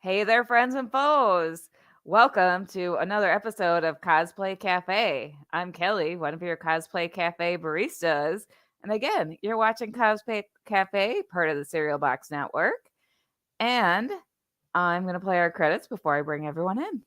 Hey there, friends and foes. Welcome to another episode of Cosplay Cafe. I'm Kelly, one of your Cosplay Cafe baristas. And again, you're watching Cosplay Cafe, part of the Cereal Box Network. And I'm going to play our credits before I bring everyone in.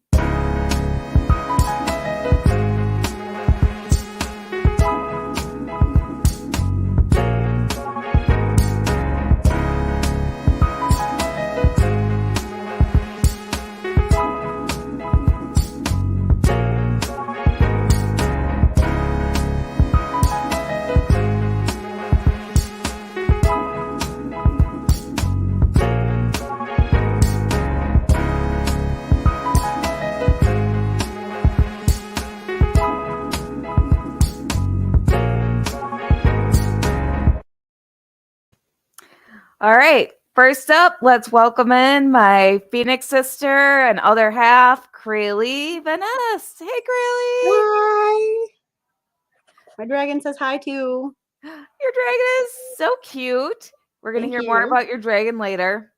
All right. First up, let's welcome in my Phoenix sister and other half, Crayley Vanessa. Hey, Crayley. Hi. My dragon says hi too. Your dragon is so cute. We're going to hear more about your dragon later.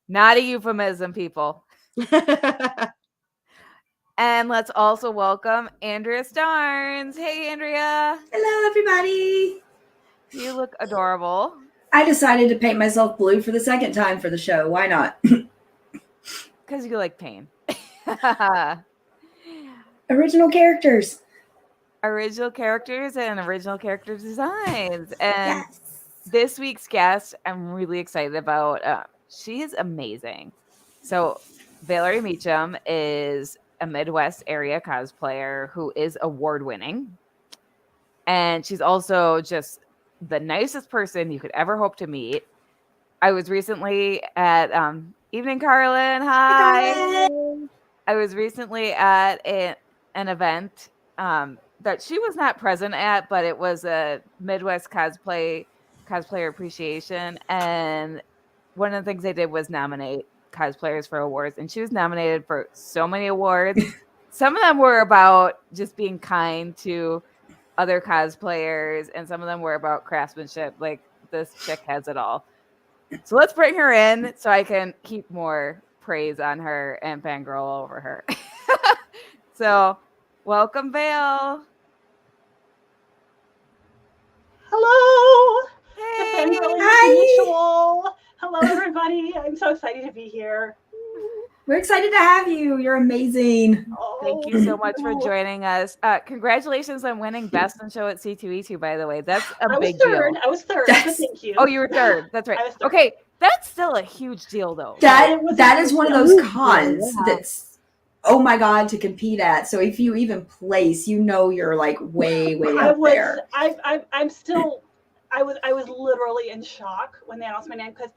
Not a euphemism, people. And let's also welcome Andrea Starnes. Hey, Andrea. Hello, everybody. You look adorable. I decided to paint myself blue for the second time for the show. Why not? Because you like pain. Original characters. Original characters and original character designs. And yes. This week's guest, I'm really excited about. She is amazing. So, Valerie Meachum is a Midwest area cosplayer who is award winning. And she's also just the nicest person you could ever hope to meet. I was recently at Evening Carlin. Hi. I was recently at an event that she was not present at, but it was a Midwest cosplayer appreciation. And one of the things they did was nominate cosplayers for awards. And she was nominated for so many awards. Some of them were about just being kind to other cosplayers, and some of them were about craftsmanship. Like, this chick has it all. So let's bring her in so I can keep more praise on her and fangirl over her. So welcome, Vale. Hello. Hey. The fangirling mutual. Hello, everybody. I'm so excited to be here. We're excited to have you. You're amazing. Thank you so much for joining us. Congratulations on winning Best in Show at C2E2, by the way. That's a big deal. I was third. So thank you. Oh, you were third. That's right. Okay, that's still a huge deal, though. That is one of those cons that's, oh my God, to compete at. So if you even place, you're like way up there. I was literally in shock when they announced my name because,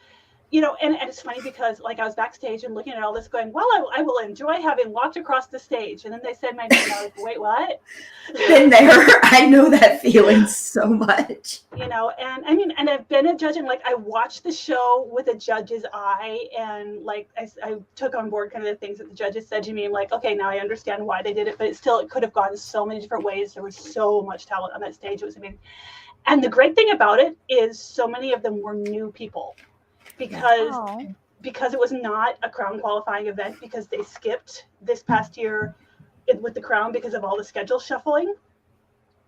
and it's funny because like I was backstage and looking at all this going, well, I will enjoy having walked across the stage. And then they said my name and I was like, wait, what? Been there. I know that feeling so much. And I mean, and I've been a judge and like I watched the show with a judge's eye and like I took on board kind of the things that the judges said to me. I'm like, okay, now I understand why they did it, but it could have gone so many different ways. There was so much talent on that stage. It was amazing. And the great thing about it is so many of them were new people because it was not a crown qualifying event because they skipped this past year with the crown because of all the schedule shuffling.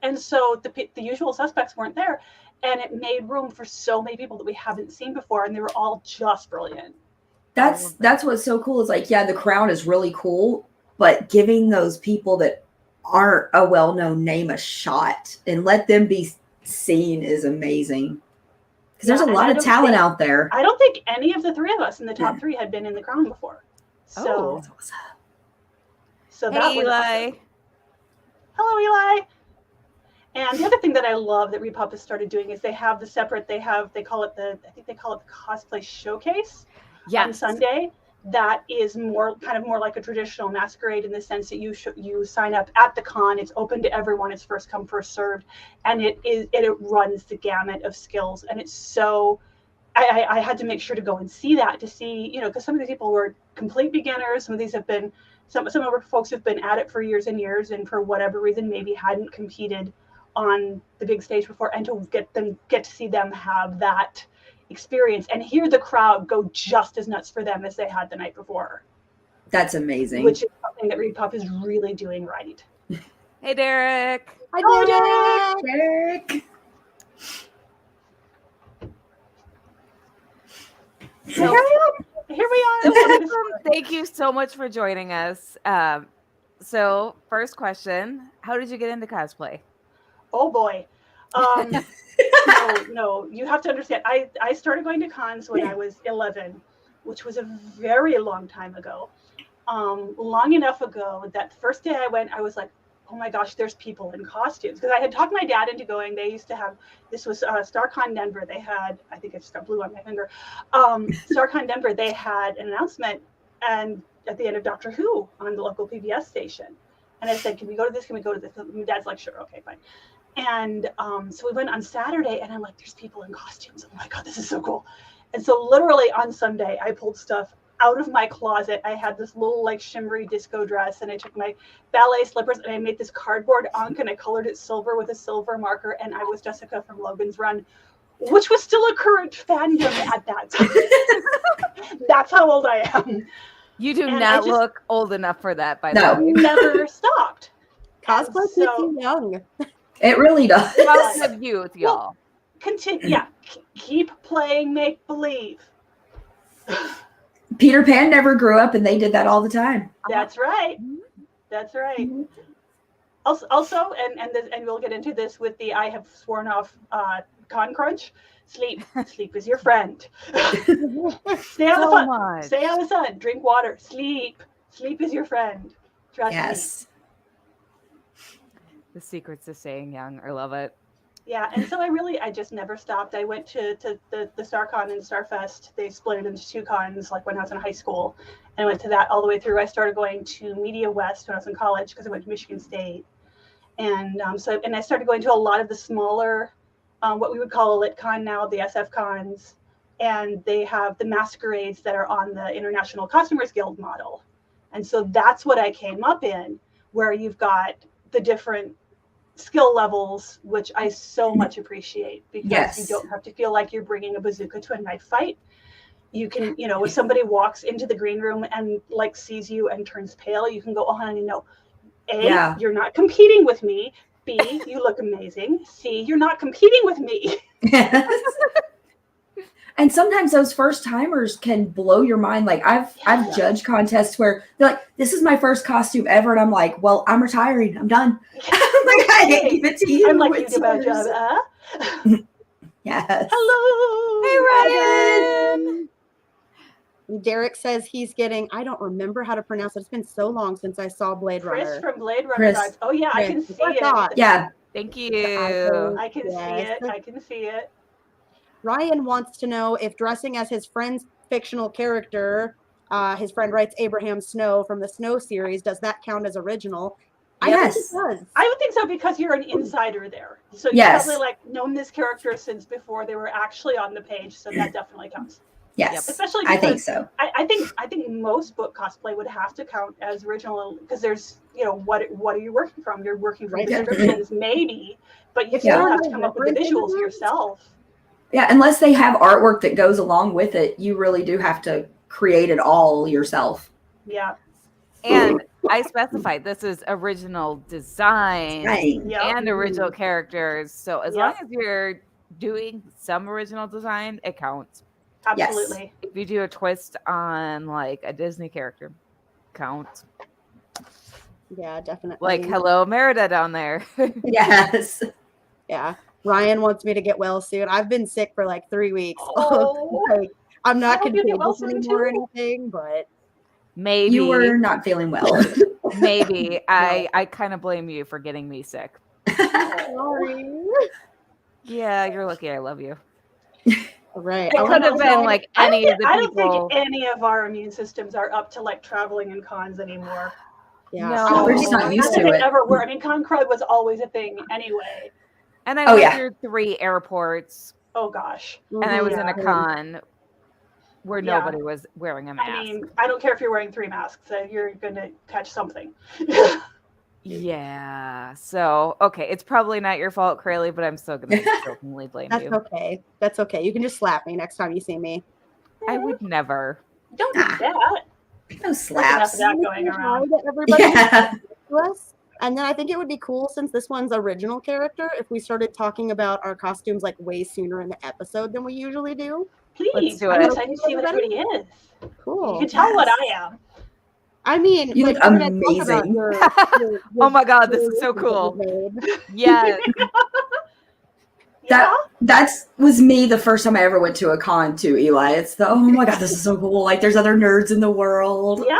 And so the usual suspects weren't there. And it made room for so many people that we haven't seen before. And they were all just brilliant. That's what's so cool. Is like, yeah, the crown is really cool, but giving those people that aren't a well-known name a shot and let them be seen is amazing. Because there's a lot of talent out there. I don't think any of the three of us in the top three had been in the crown before. So, that was Eli. Awesome. Hello, Eli. And the other thing that I love that Repop has started doing is they have the separate. They call it the cosplay showcase on Sunday. That is more like a traditional masquerade in the sense that you sign up at the con. It's open to everyone. It's first come, first served, and it runs the gamut of skills. And it's so. I had to make sure to go and see that to see, because some of these people were complete beginners. Some of these have been some of our folks have been at it for years and years, and for whatever reason maybe hadn't competed on the big stage before, and to get to see them have that experience and hear the crowd go just as nuts for them as they had the night before. That's amazing. Which is something that Repop is really doing right. Hey, Derek. Hi, Derek. So here we are. Thank you so much for joining us. So first question, how did you get into cosplay? Oh boy. No, you have to understand. I started going to cons when I was 11, which was a very long time ago. Long enough ago that the first day I went, I was like, oh my gosh, there's people in costumes. Because I had talked my dad into going. They used to have, this was StarCon Denver. They had, I think I just got blue on my finger. StarCon Denver, they had an announcement and at the end of Doctor Who on the local PBS station. And I said, can we go to this? Can we go to this? And my dad's like, sure, okay, fine. And so we went on Saturday and I'm like, there's people in costumes. Oh my God, this is so cool. And so literally on Sunday, I pulled stuff out of my closet. I had this little like shimmery disco dress and I took my ballet slippers and I made this cardboard ankh and I colored it silver with a silver marker. And I was Jessica from Logan's Run, which was still a current fandom at that time. That's how old I am. You do not look old enough for that, by the way. Never stopped. Cosplay keeps you young. It really does. House of youth, y'all. Well, continue. Yeah. Keep playing make-believe. Peter Pan never grew up, and they did that all the time. That's right. That's right. Mm-hmm. Also, and we'll get into this with the I have sworn off con crunch. Sleep is your friend. Stay out of the sun. Stay out of the sun. Drink water. Sleep is your friend. Trust me. The secrets of staying young. I love it. Yeah, and so I just never stopped. I went to the StarCon and StarFest. They split it into two cons, like when I was in high school. And I went to that all the way through. I started going to Media West when I was in college because I went to Michigan State. And I started going to a lot of the smaller, what we would call a LitCon now, the SF cons. And they have the masquerades that are on the International Costumers Guild model. And so that's what I came up in, where you've got the different skill levels, which I so much appreciate, because you don't have to feel like you're bringing a bazooka to a knife fight. You can, if somebody walks into the green room and like sees you and turns pale, you can go, oh, honey, no. A, you're not competing with me. B, you look amazing. C, you're not competing with me. And sometimes those first timers can blow your mind. Like I've judged contests where they're like, this is my first costume ever. And I'm like, well, I'm retiring. I'm done. I'm like, I didn't give it to you. I'm like, you did a bad job. Yes. Hello. Hey, Ryan. Derek says he's getting, I don't remember how to pronounce it. It's been so long since I saw Blade Runner. Chris from Blade Runner. Chris. Oh, yeah, I can see it. Yeah. Thank you. I can see it. I can see it. Ryan wants to know if dressing as his friend's fictional character, his friend writes Abraham Snow from the Snow series, does that count as original? Yes. I think it does. I would think so, because you're an insider there. So you've probably known this character since before they were actually on the page. So that definitely counts. Yes. Especially because I think so. I think most book cosplay would have to count as original, because there's, what are you working from? You're working from descriptions, maybe, but you still have to come up with the visuals yourself. Yeah, unless they have artwork that goes along with it, you really do have to create it all yourself. Yeah. And I specified this is original design and original characters. So as long as you're doing some original design, it counts. Absolutely. Yes. If you do a twist on like a Disney character, counts. Yeah, definitely. Like, hello, Merida down there. Yes. Yeah. Ryan wants me to get well soon. I've been sick for like 3 weeks. Oh. Like, I'm not contagious anymore or anything, but maybe you were not feeling well. Maybe I kind of blame you for getting me sick. Sorry. Yeah, you're lucky. I love you. Right. It could have been like any of the people. I don't think any of our immune systems are up to like traveling in cons anymore. Yeah, no, we're just not used to it. Ever were. I mean, con crud was always a thing anyway. And I went through 3 airports. Oh gosh. And I was in a con where nobody was wearing a mask. I mean, I don't care if you're wearing 3 masks. You're going to catch something. Yeah. So, okay, it's probably not your fault, Crayley, but I'm still going to jokingly blame That's you. okay. That's okay. You can just slap me next time you see me. I would never. Don't do that. No There's enough slaps. of that going around. Everybody Yeah. to us. And then I think it would be cool, since this one's original character, if we started talking about our costumes like way sooner in the episode than we usually do. Please, do I'm it. excited to see what everybody is. Cool. You can tell what Yes. I am. I mean, You but look you're gonna talk about amazing. your Oh my God, this your is so wishes that cool. you made. Yeah. Yeah. That was me the first time I ever went to a con too, Eli. It's the, oh my God, this is so cool. Like, there's other nerds in the world. Yeah.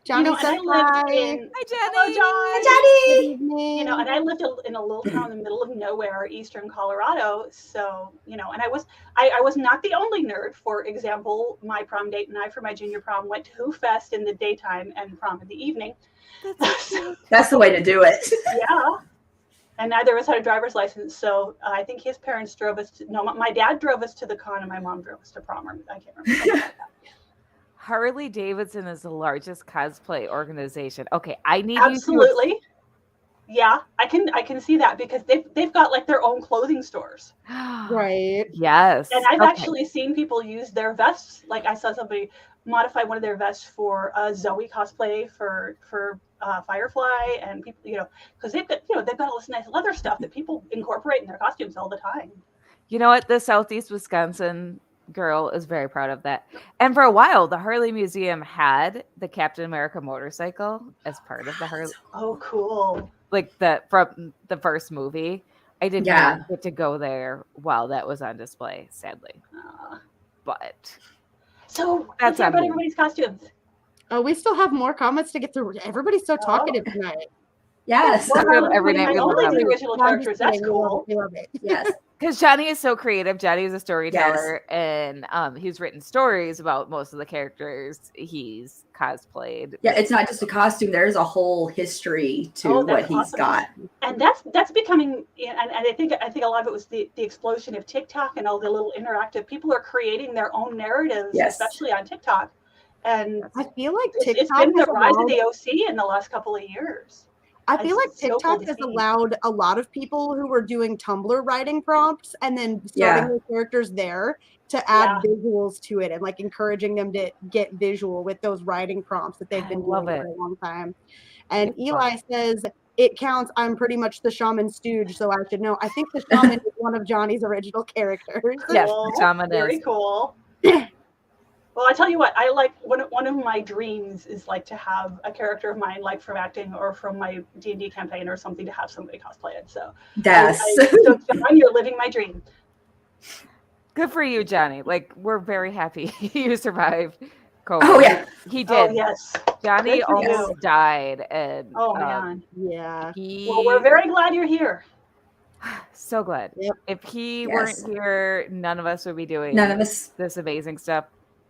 Johnny and said I lived hi. in. Hi, Jenny. Hello, John. Hi, Good Johnny. evening. And I lived in a little town in the middle of nowhere, eastern Colorado. So, and I was not the only nerd. For example, my prom date and I, for my junior prom, went to Who Fest in the daytime and prom in the evening. That's the way to do it. Yeah. And neither of us had a driver's license, so I think his parents drove us to. No, my dad drove us to the con, and my mom drove us to prom. I can't remember. Harley Davidson is the largest cosplay organization. Okay, I need Absolutely. Yeah, I can see that, because they've got like their own clothing stores. Right. Yes. And I've actually seen people use their vests. Like, I saw somebody modify one of their vests for Zoe cosplay for Firefly, and people, because they've got all this nice leather stuff that people incorporate in their costumes all the time. You know what? The Southeast Wisconsin girl is very proud of that. And for a while, the Harley Museum had the Captain America motorcycle as part of the Harley. Oh, cool! Like from the first movie. I did not get to go there while that was on display, sadly. But so that's about everybody's costumes. Oh, we still have more comments to get through. Everybody's so talkative tonight. Yes. Every night we only love the it. original characters. That's cool. We love it. Yes. Because Johnny is so creative. Johnny is a storyteller, and he's written stories about most of the characters he's cosplayed. Yeah, it's not just a costume. There's a whole history to what he's got. And that's becoming, and I think a lot of it was the explosion of TikTok and all the little interactive. People are creating their own narratives, especially on TikTok. And I feel like TikTok it's been the rise of the OC in the last couple of years. I feel like TikTok has allowed a lot of people who were doing Tumblr writing prompts and then starting their characters there to add visuals to it, and like encouraging them to get visual with those writing prompts that they've been doing for a long time. And Eli says, it counts. I'm pretty much the shaman stooge, so I should know. I think the shaman is one of Johnny's original characters. Yes, the shaman is. Very cool. Well, I tell you what, I like one of my dreams is like to have a character of mine, like from acting or from my D&D campaign or something, to have somebody cosplay it. So so John, you're living my dream. Good for you, Johnny. Like, we're very happy you survived COVID. Oh yeah, he did. Oh, yes, Johnny almost died, and man, well, we're very glad you're here. So glad. Yep. If he weren't here, none of us would be doing this amazing stuff.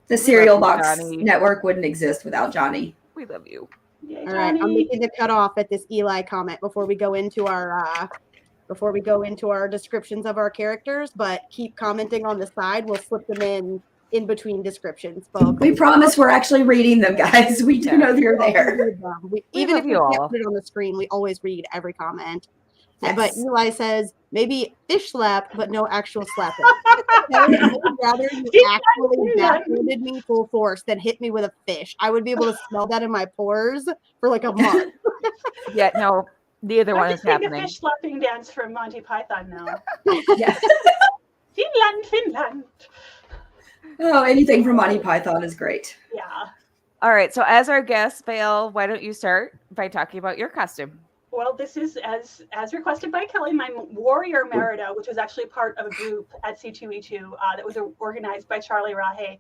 The Cereal Box Network wouldn't exist without Johnny. We love you. Yay, all right, I'm making the cut off at this Eli comment before we go into our descriptions of our characters. But keep commenting on the side. We'll slip them in between descriptions. Folks. We promise we're actually reading them, guys. We do know they're there. Even if we can't put it on the screen, we always read every comment. Yes. But Eli says, maybe fish slap, but no actual slapping. I would rather you actually backhanded me full force than hit me with a fish. I would be able to smell that in my pores for like a month. Yeah, no, neither one is happening. The fish slapping dance from Monty Python now. Yes. Finland. Oh, anything from Monty Python is great. Yeah. All right, so as our guest, Vale, why don't you start by talking about your costume? Well, this is as requested by Kelly, my Warrior Merida, which was actually part of a group at C2E2 that was organized by Charlie Rahe,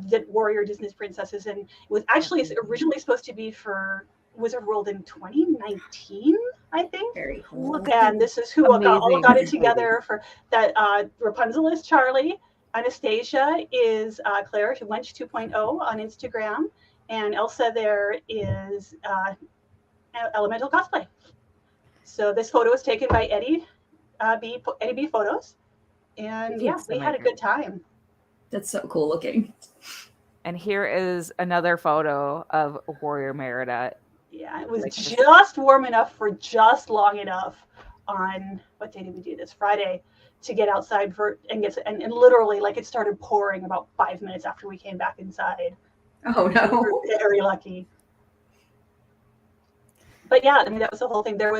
the Warrior Disney Princesses, and it was actually originally supposed to be for Wizard World in 2019, I think. Very cool. And this is who all got it together for that. Rapunzel is Charlie, Anastasia is Claire, Wench 2.0 on Instagram, and Elsa there is Elemental Cosplay. So this photo was taken by Eddie B Photos, and we had a good time. That's so cool looking. And here is another photo of Warrior Merida Yeah, it was like just warm enough for just long enough on, what day did we do this? Friday, to get outside and literally like it started pouring about 5 minutes after we came back inside. Oh no. We were very lucky. But yeah, I mean, that was the whole thing. There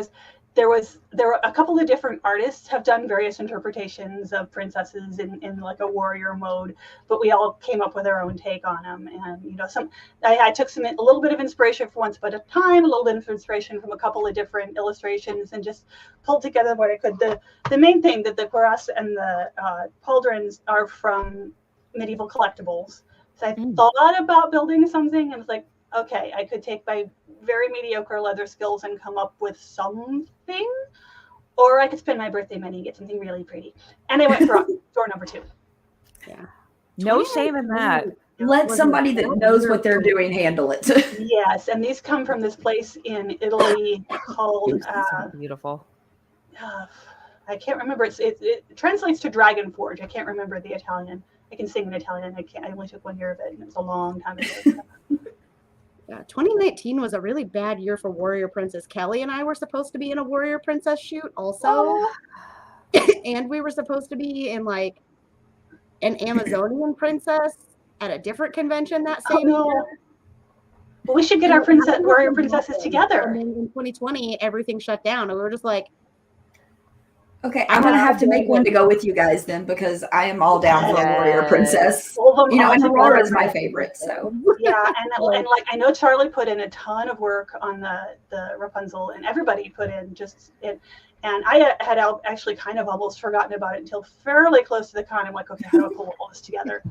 were a couple of different artists have done various interpretations of princesses in like a warrior mode, but we all came up with our own take on them. And you know, I took a little bit of inspiration from Once Upon a Time, a little bit of inspiration from a couple of different illustrations, and just pulled together what I could. The main thing that the cuirass and the pauldrons are from medieval collectibles. So I thought about building something and was like, okay, I could take my very mediocre leather skills and come up with something, or I could spend my birthday money and get something really pretty. And I went for door number 2. Yeah. No shame in that. Let somebody that knows what they're doing handle it. Yes, and these come from this place in Italy called beautiful. I can't remember. It translates to Dragon Forge. I can't remember the Italian. I can sing in Italian. I only took 1 year of it, and it was a long time ago. 2019 was a really bad year for Warrior Princess. Kelly and I were supposed to be in a Warrior Princess shoot also. And we were supposed to be in like an Amazonian princess at a different convention that same year. Well, we should get our Warrior Princesses together. And then in 2020, everything shut down. And we were just like, okay, I'm going to have to make one to go with you guys then, because I am all down for a Warrior Princess. You know, and Aurora is my favorite, so. Yeah, and like, I know Charlie put in a ton of work on the Rapunzel, and everybody put in and I had actually kind of almost forgotten about it until fairly close to the con. I'm like, okay, how do I pull all this together?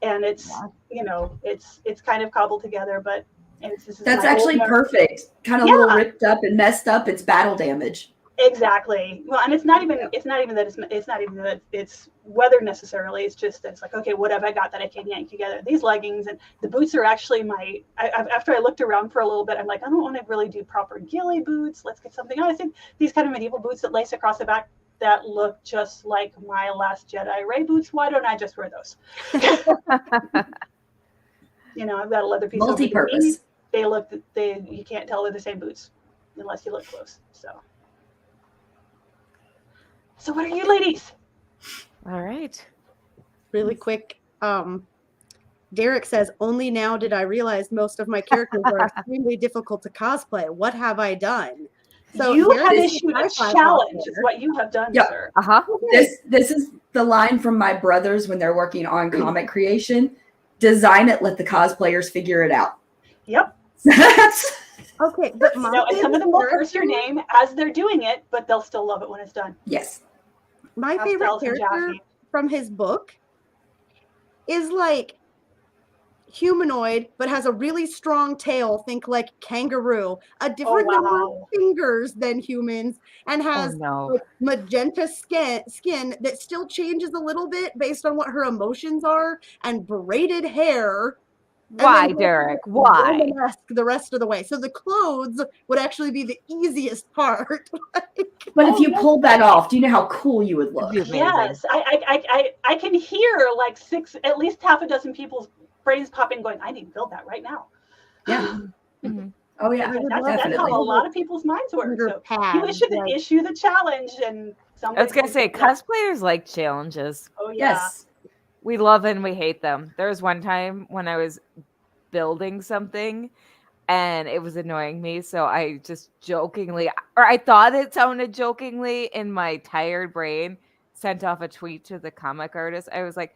And it's, you know, it's kind of cobbled together, but that's actually perfect. Kind of a little ripped up and messed up. It's battle damage. Exactly. Well, and it's not even that it's weather necessarily. It's just that it's like, okay, what have I got that I can yank together? These leggings and the boots are actually after I looked around for a little bit, I'm like, I don't want to really do proper ghillie boots. Let's get something. I think these kind of medieval boots that lace across the back that look just like my Last Jedi Rey boots. Why don't I just wear those? You know, I've got a leather piece. Multi-purpose. You can't tell they're the same boots unless you look close. So what are you ladies? All right. Really quick. Derek says, only now did I realize most of my characters are extremely difficult to cosplay. What have I done? So you have issued a challenge is what you have done, sir. This is the line from my brothers when they're working on comic creation. Design it, let the cosplayers figure it out. Yep. Okay, but and some of them will curse your name as they're doing it, but they'll still love it when it's done. Yes. My favorite character from his book is like humanoid, but has a really strong tail. Think like kangaroo, a different number of fingers than humans, and has like magenta skin that still changes a little bit based on what her emotions are, and braided hair. Why, Derek? Why? The rest of the way. So the clothes would actually be the easiest part. But if you pulled that off, do you know how cool you would look? Yes, I can hear like at least half a dozen people's brains popping, going, "I need to build that right now." Yeah. Mm-hmm. Oh yeah, that's how a lot of people's minds work. So you issue the challenge, and I was gonna say cosplayers like challenges. Oh yeah. Yes. We love and we hate them. There was one time when I was building something and it was annoying me. So I just jokingly, or I thought it sounded jokingly in my tired brain, sent off a tweet to the comic artist. I was like,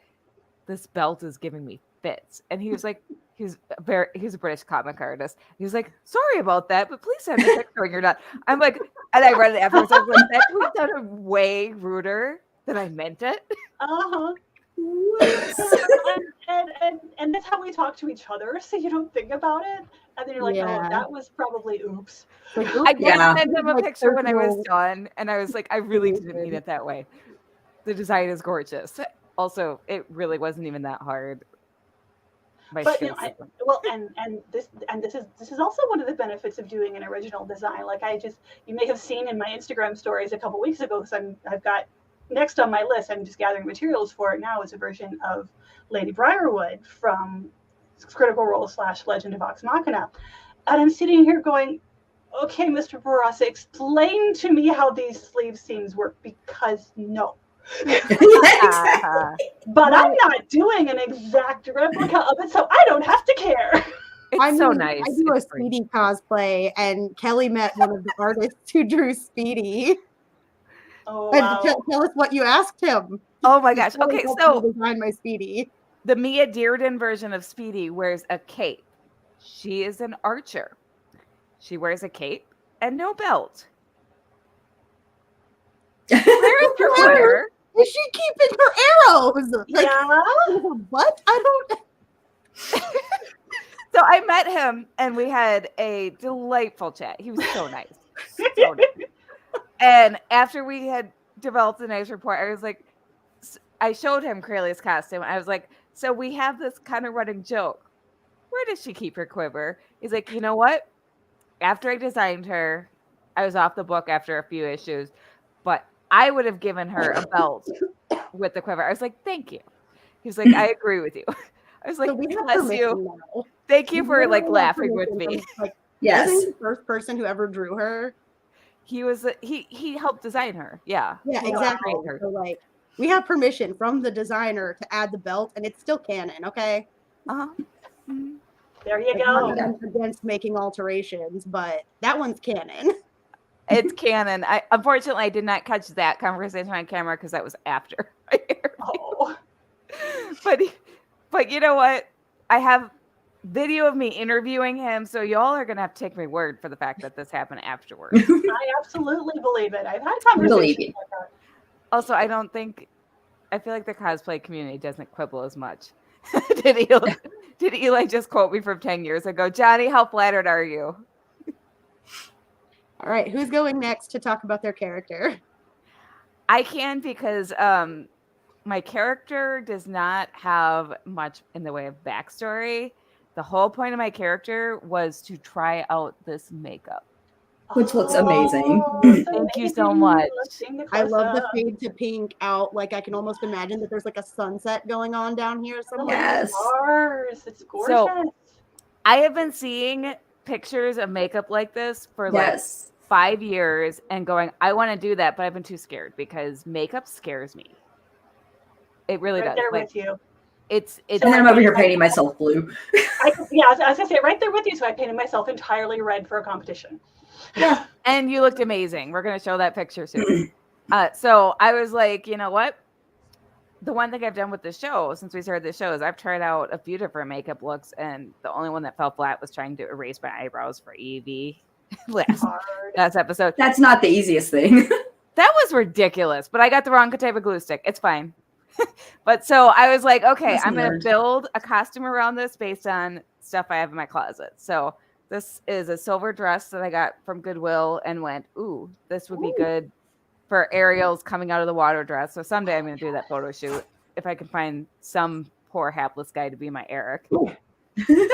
this belt is giving me fits. And he was like, he's a British comic artist. He was like, sorry about that, but please send me a picture when you're done. I'm like, and I read it afterwards. I was like, that tweet sounded way ruder than I meant it. Uh-huh. and that's how we talk to each other, so you don't think about it, and then you're like, oh, that was probably oops. I did send him a picture when I was done, and I was like, I really didn't mean it that way. The design is gorgeous. Also, it really wasn't even that hard. But you know, this is also one of the benefits of doing an original design. Like you may have seen in my Instagram stories a couple weeks ago, because I've got next on my list, I'm just gathering materials for it now, is a version of Lady Briarwood from Critical Role / Legend of Vox Machina. And I'm sitting here going, okay, Mr. Barasa, explain to me how these sleeve seams work, because no. Exactly. But I'm not doing an exact replica of it, so I don't have to care. It's so nice. I do a Speedy cosplay, and Kelly met one of the artists who drew Speedy. Oh, wow. Tell us what you asked him. Oh my gosh. Okay, so design my Speedy. The Mia Dearden version of Speedy wears a cape. She is an archer. She wears a cape and no belt. Where is her quiver? Is she keeping her arrows? Like, yeah. What? I don't. So I met him and we had a delightful chat. He was so nice. So nice. And after we had developed a nice rapport, I was like, I showed him Corellia's costume. I was like, so we have this kind of running joke. Where does she keep her quiver? He's like, you know what? After I designed her, I was off the book after a few issues, but I would have given her a belt with the quiver. I was like, thank you. He was like, I agree with you. I was like, So bless you. Now. Thank you for like laughing with me. Like, yes. Wasn't he the first person who ever drew her? He was he helped design her. Yeah. Yeah, exactly. So like we have permission from the designer to add the belt, and it's still canon, okay? Uh-huh. Mm-hmm. There you go. I'm against making alterations, but that one's canon. It's canon. Unfortunately I did not catch that conversation on camera because that was after. Oh. But you know what? I have video of me interviewing him, so y'all are gonna have to take my word for the fact that this happened afterwards. I absolutely believe it. I've had conversations like that. Also, I feel like the cosplay community doesn't quibble as much. Did Eli just quote me from 10 years ago? Johnny, how flattered are you? All right, who's going next to talk about their character? I can, because my character does not have much in the way of backstory. The whole point of my character was to try out this makeup, which looks amazing. Thank you so much. I love the fade to pink out. Like I can almost imagine that there's like a sunset going on down here somewhere. Yes, it's gorgeous. So I have been seeing pictures of makeup like this for like 5 years and going, I want to do that, but I've been too scared because makeup scares me. It really does. There like, with you. It's and then I'm over here painting myself blue. I was gonna say right there with you. So I painted myself entirely red for a competition. Yeah, and you looked amazing. We're gonna show that picture soon. So I was like, you know what? The one thing I've done with the show since we started the show is I've tried out a few different makeup looks, and the only one that fell flat was trying to erase my eyebrows for Evie last episode. That's not the easiest thing. That was ridiculous, but I got the wrong type of glue stick. It's fine. But so I was like, okay, I'm going to build a costume around this based on stuff I have in my closet. So this is a silver dress that I got from Goodwill and went, ooh, this would be good for Ariel's coming out of the water dress. So someday I'm going to do that photo shoot if I can find some poor hapless guy to be my Eric.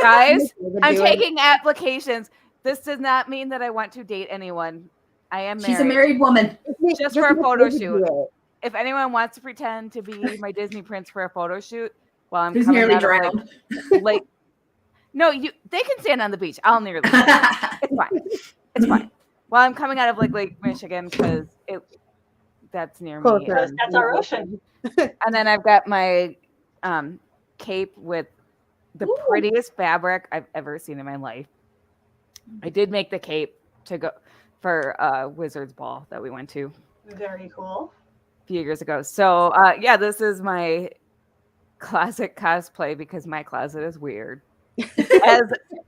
Guys, I'm taking applications. This does not mean that I want to date anyone. I am married. She's a married woman. Just for a photo shoot. If anyone wants to pretend to be my Disney prince for a photo shoot, while I'm nearly drowned. Like, no, they can stand on the beach. I'll nearly drown. It's fine. It's fine. While I'm coming out of Lake Michigan, because that's near me. That's our ocean. And then I've got my cape with the prettiest fabric I've ever seen in my life. I did make the cape to go for Wizard's Ball that we went to. Very cool. Few years ago. So this is my closet cosplay because my closet is weird. As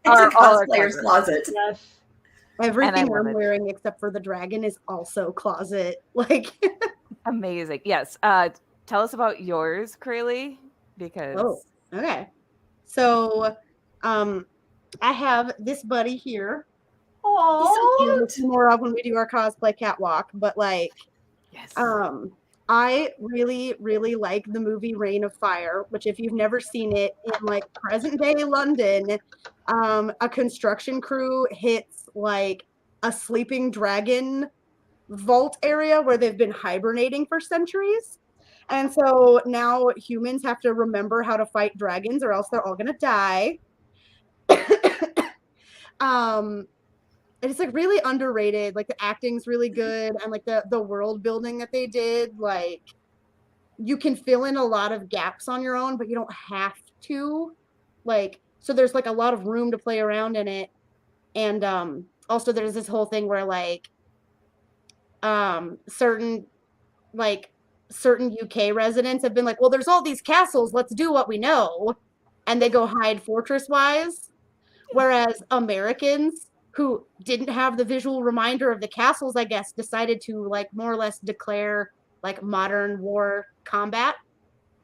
are all our closet. Yes. Everything I'm wearing except for the dragon is also closet. Like amazing. Yes. Tell us about yours, Crayley. Because okay. So I have this buddy here. Oh, so more of when we do our cosplay catwalk, but like yes. I really, really like the movie Reign of Fire, which if you've never seen it, in like present day London, a construction crew hits like a sleeping dragon vault area where they've been hibernating for centuries. And so now humans have to remember how to fight dragons or else they're all going to die. it's like really underrated. Like the acting's really good, and like the world building that they did, like you can fill in a lot of gaps on your own, but you don't have to. Like, so there's like a lot of room to play around in it. And also there's this whole thing where like certain UK residents have been like, well, there's all these castles, let's do what we know. And they go hide fortress wise. Whereas Americans who didn't have the visual reminder of the castles, I guess, decided to like more or less declare like modern war combat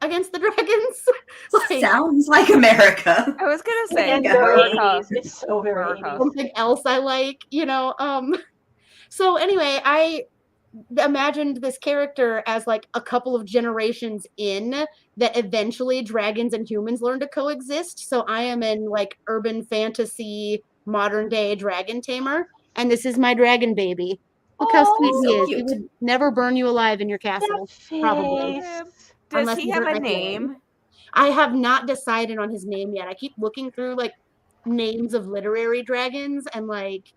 against the dragons. Like, sounds like America. I was gonna say it's so very something else I like, you know. So anyway, I imagined this character as like a couple of generations in that eventually dragons and humans learn to coexist. So I am in like urban fantasy modern day dragon tamer, and this is my dragon baby. Look how sweet he is. He would never burn you alive in your castle, probably. Does he have a name? I have not decided on his name yet. I keep looking through like names of literary dragons, and like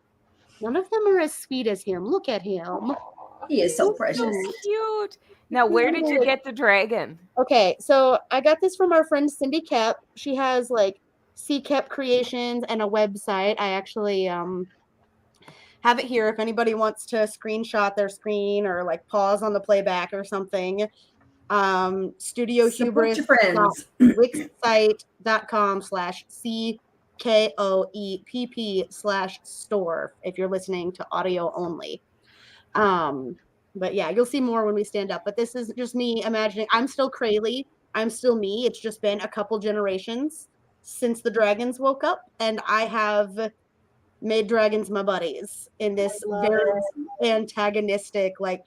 none of them are as sweet as him. Look at him. He is so precious. Cute. Now, where did you get the dragon? Okay, so I got this from our friend Cindy Kep. She has like C Kep Creations and a website. I actually have it here if anybody wants to screenshot their screen or like pause on the playback or something. Studio Hubris wixsite.com/CKOEPP/store if you're listening to audio only. But yeah, you'll see more when we stand up. But this is just me imagining. I'm still Krayley. I'm still me. It's just been a couple generations since the dragons woke up, and I have made dragons my buddies in this very antagonistic, like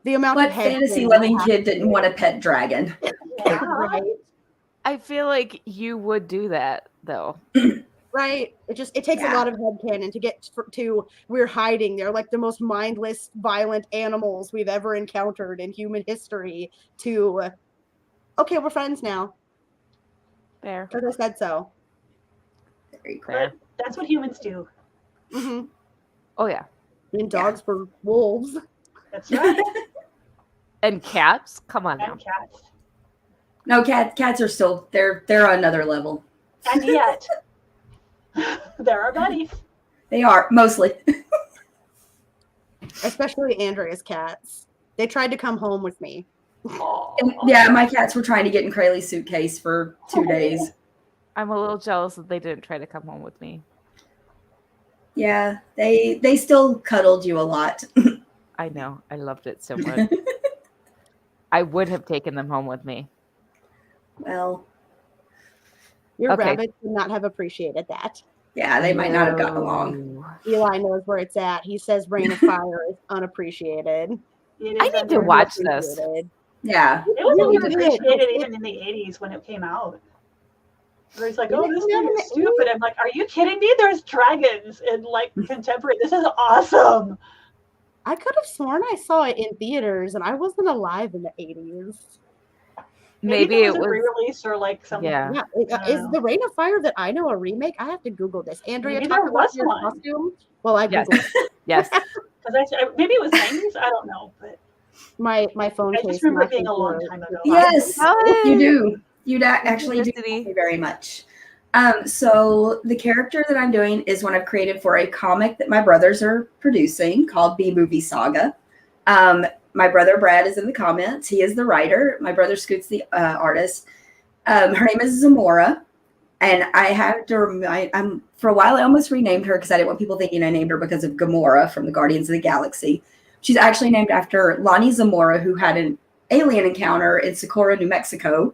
the amount of fantasy loving kid didn't want a pet dragon. Yeah. Right. I feel like you would do that though. Right. It takes a lot of headcanon to get to we're hiding. They're like the most mindless, violent animals we've ever encountered in human history to, okay, we're friends now. Fair. Because I said so. Very fair. That's what humans do. Mm-hmm. Oh, yeah. And dogs were wolves. That's right. And cats? Come on now. And cats. No, cats are still, they're on another level. And yet... They're our buddies. They are, mostly. Especially Andrea's cats. They tried to come home with me. And, yeah, my cats were trying to get in Krayley's suitcase for 2 days. I'm a little jealous that they didn't try to come home with me. Yeah, they still cuddled you a lot. I know. I loved it so much. I would have taken them home with me. Well... Your rabbits would not have appreciated that. Yeah, they might not have gotten along. Eli knows where it's at. He says Reign of Fire is unappreciated. I need to watch this. Yeah. It wasn't even appreciated even in the 80s when it came out. Where it's like, oh, this thing is stupid. I'm like, are you kidding me? There's dragons in like contemporary. This is awesome. I could have sworn I saw it in theaters and I wasn't alive in the 80s. Maybe it was a re-release or like something. Yeah. Is the Reign of Fire that I know a remake? I have to Google this. Andrea, maybe there was your one. Costume? Well, I Googled it. Yes. Maybe it was 90s. I don't know, but my phone I case. just remember it being a long time ago. Yes, you do. You actually do. Thank you very much. So the character that I'm doing is one I've created for a comic that my brothers are producing called B Movie Saga. My brother Brad is in the comments. He is the writer. My brother Scoot's the artist. Her name is Zamora. And I have to remind, for a while I almost renamed her because I didn't want people thinking I named her because of Gamora from the Guardians of the Galaxy. She's actually named after Lonnie Zamora, who had an alien encounter in Socorro, New Mexico.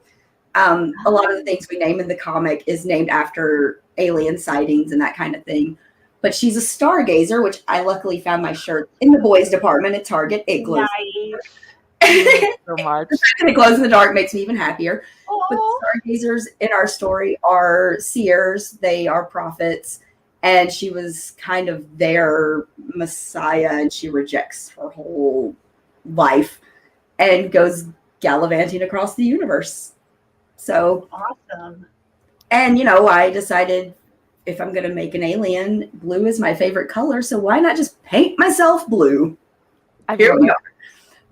A lot of the things we name in the comic is named after alien sightings and that kind of thing. But she's a stargazer, which I luckily found my shirt in the boys department at Target. It glows. Nice. So much. The fact that it glows in the dark makes me even happier. Aww. But stargazers in our story are seers. They are prophets. And she was kind of their messiah, and she rejects her whole life and goes gallivanting across the universe. So awesome. And, I decided if I'm going to make an alien, blue is my favorite color. So why not just paint myself blue? Here we are.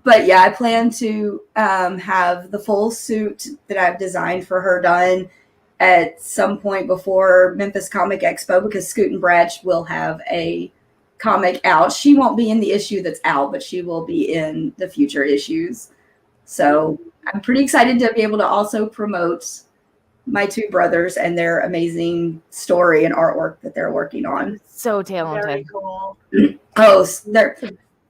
But yeah, I plan to have the full suit that I've designed for her done at some point before Memphis Comic Expo, because Scoot and Brad will have a comic out. She won't be in the issue that's out, but she will be in the future issues. So I'm pretty excited to be able to also promote my two brothers and their amazing story and artwork that they're working on. So talented. Very cool. Oh,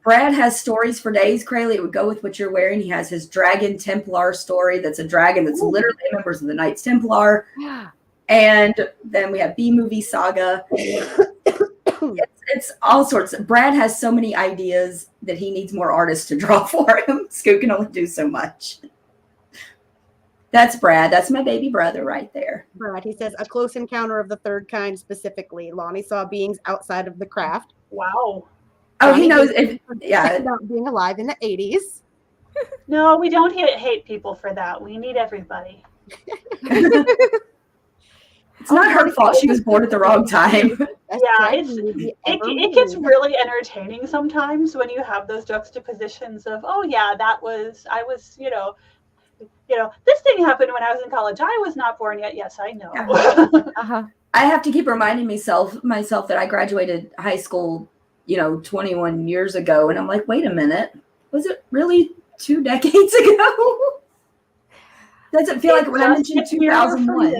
Brad has stories for days, Crayley. It would go with what you're wearing. He has his Dragon Templar story. That's a dragon that's literally members of the Knights Templar. Yeah. And then we have B-Movie Saga. It's all sorts. Brad has so many ideas that he needs more artists to draw for him. Scoot can only do so much. That's Brad. That's my baby brother right there. Brad, he says, a close encounter of the third kind specifically. Lonnie saw beings outside of the craft. Wow. Oh, he knows. Yeah. About being alive in the 80s. No, we don't hate people for that. We need everybody. It's not her fault. She was born at the wrong time. Yeah, it gets really entertaining sometimes when you have those juxtapositions of, oh yeah, I was, this thing happened when I was in college. I was not born yet. Yes, I know. Uh-huh. I have to keep reminding myself that I graduated high school, 21 years ago. And I'm like, wait a minute. Was it really 2 decades ago? Doesn't feel like when I mentioned 2001.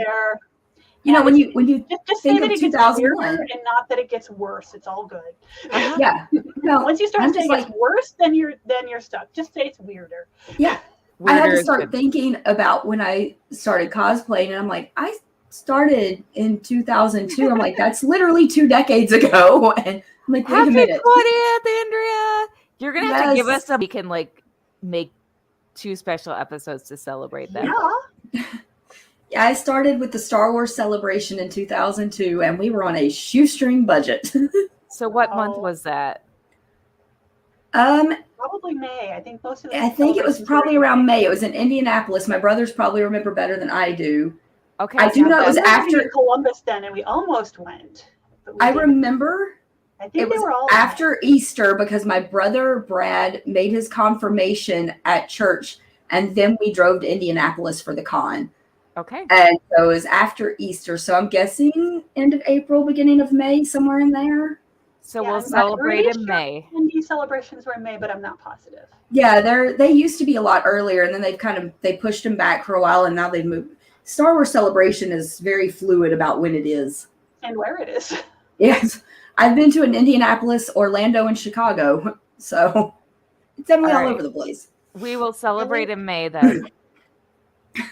When you just think say that of it gets 2001, weirder and not that it gets worse. It's all good. Yeah. No, once you start saying it's worse, then you're stuck. Just say it's weirder. Yeah. I had to start thinking about when I started cosplaying, and I'm like, I started in 2002. I'm like, that's literally 2 decades ago. And I'm like, wait a minute. Happy 20th, Andrea. You're gonna have to give us we can make 2 special episodes to celebrate that. Yeah. Yeah, I started with the Star Wars celebration in 2002, and we were on a shoestring budget. So what month was that? Probably May. I think most of the I think it was probably around May. It was in Indianapolis. My brothers probably remember better than I do. Okay. I do know it was after Columbus then, and we almost went. I remember I think it was after Easter, because my brother Brad made his confirmation at church, and then we drove to Indianapolis for the con. Okay. And so it was after Easter. So I'm guessing end of April, beginning of May, somewhere in there. So we'll celebrate in May. Indie celebrations were in May, but I'm not positive. Yeah, they used to be a lot earlier, and then they pushed them back for a while, and now they've moved. Star Wars Celebration is very fluid about when it is. And where it is. Yes. I've been to an Indianapolis, Orlando, and Chicago. So it's definitely all over the place. We will celebrate in May then.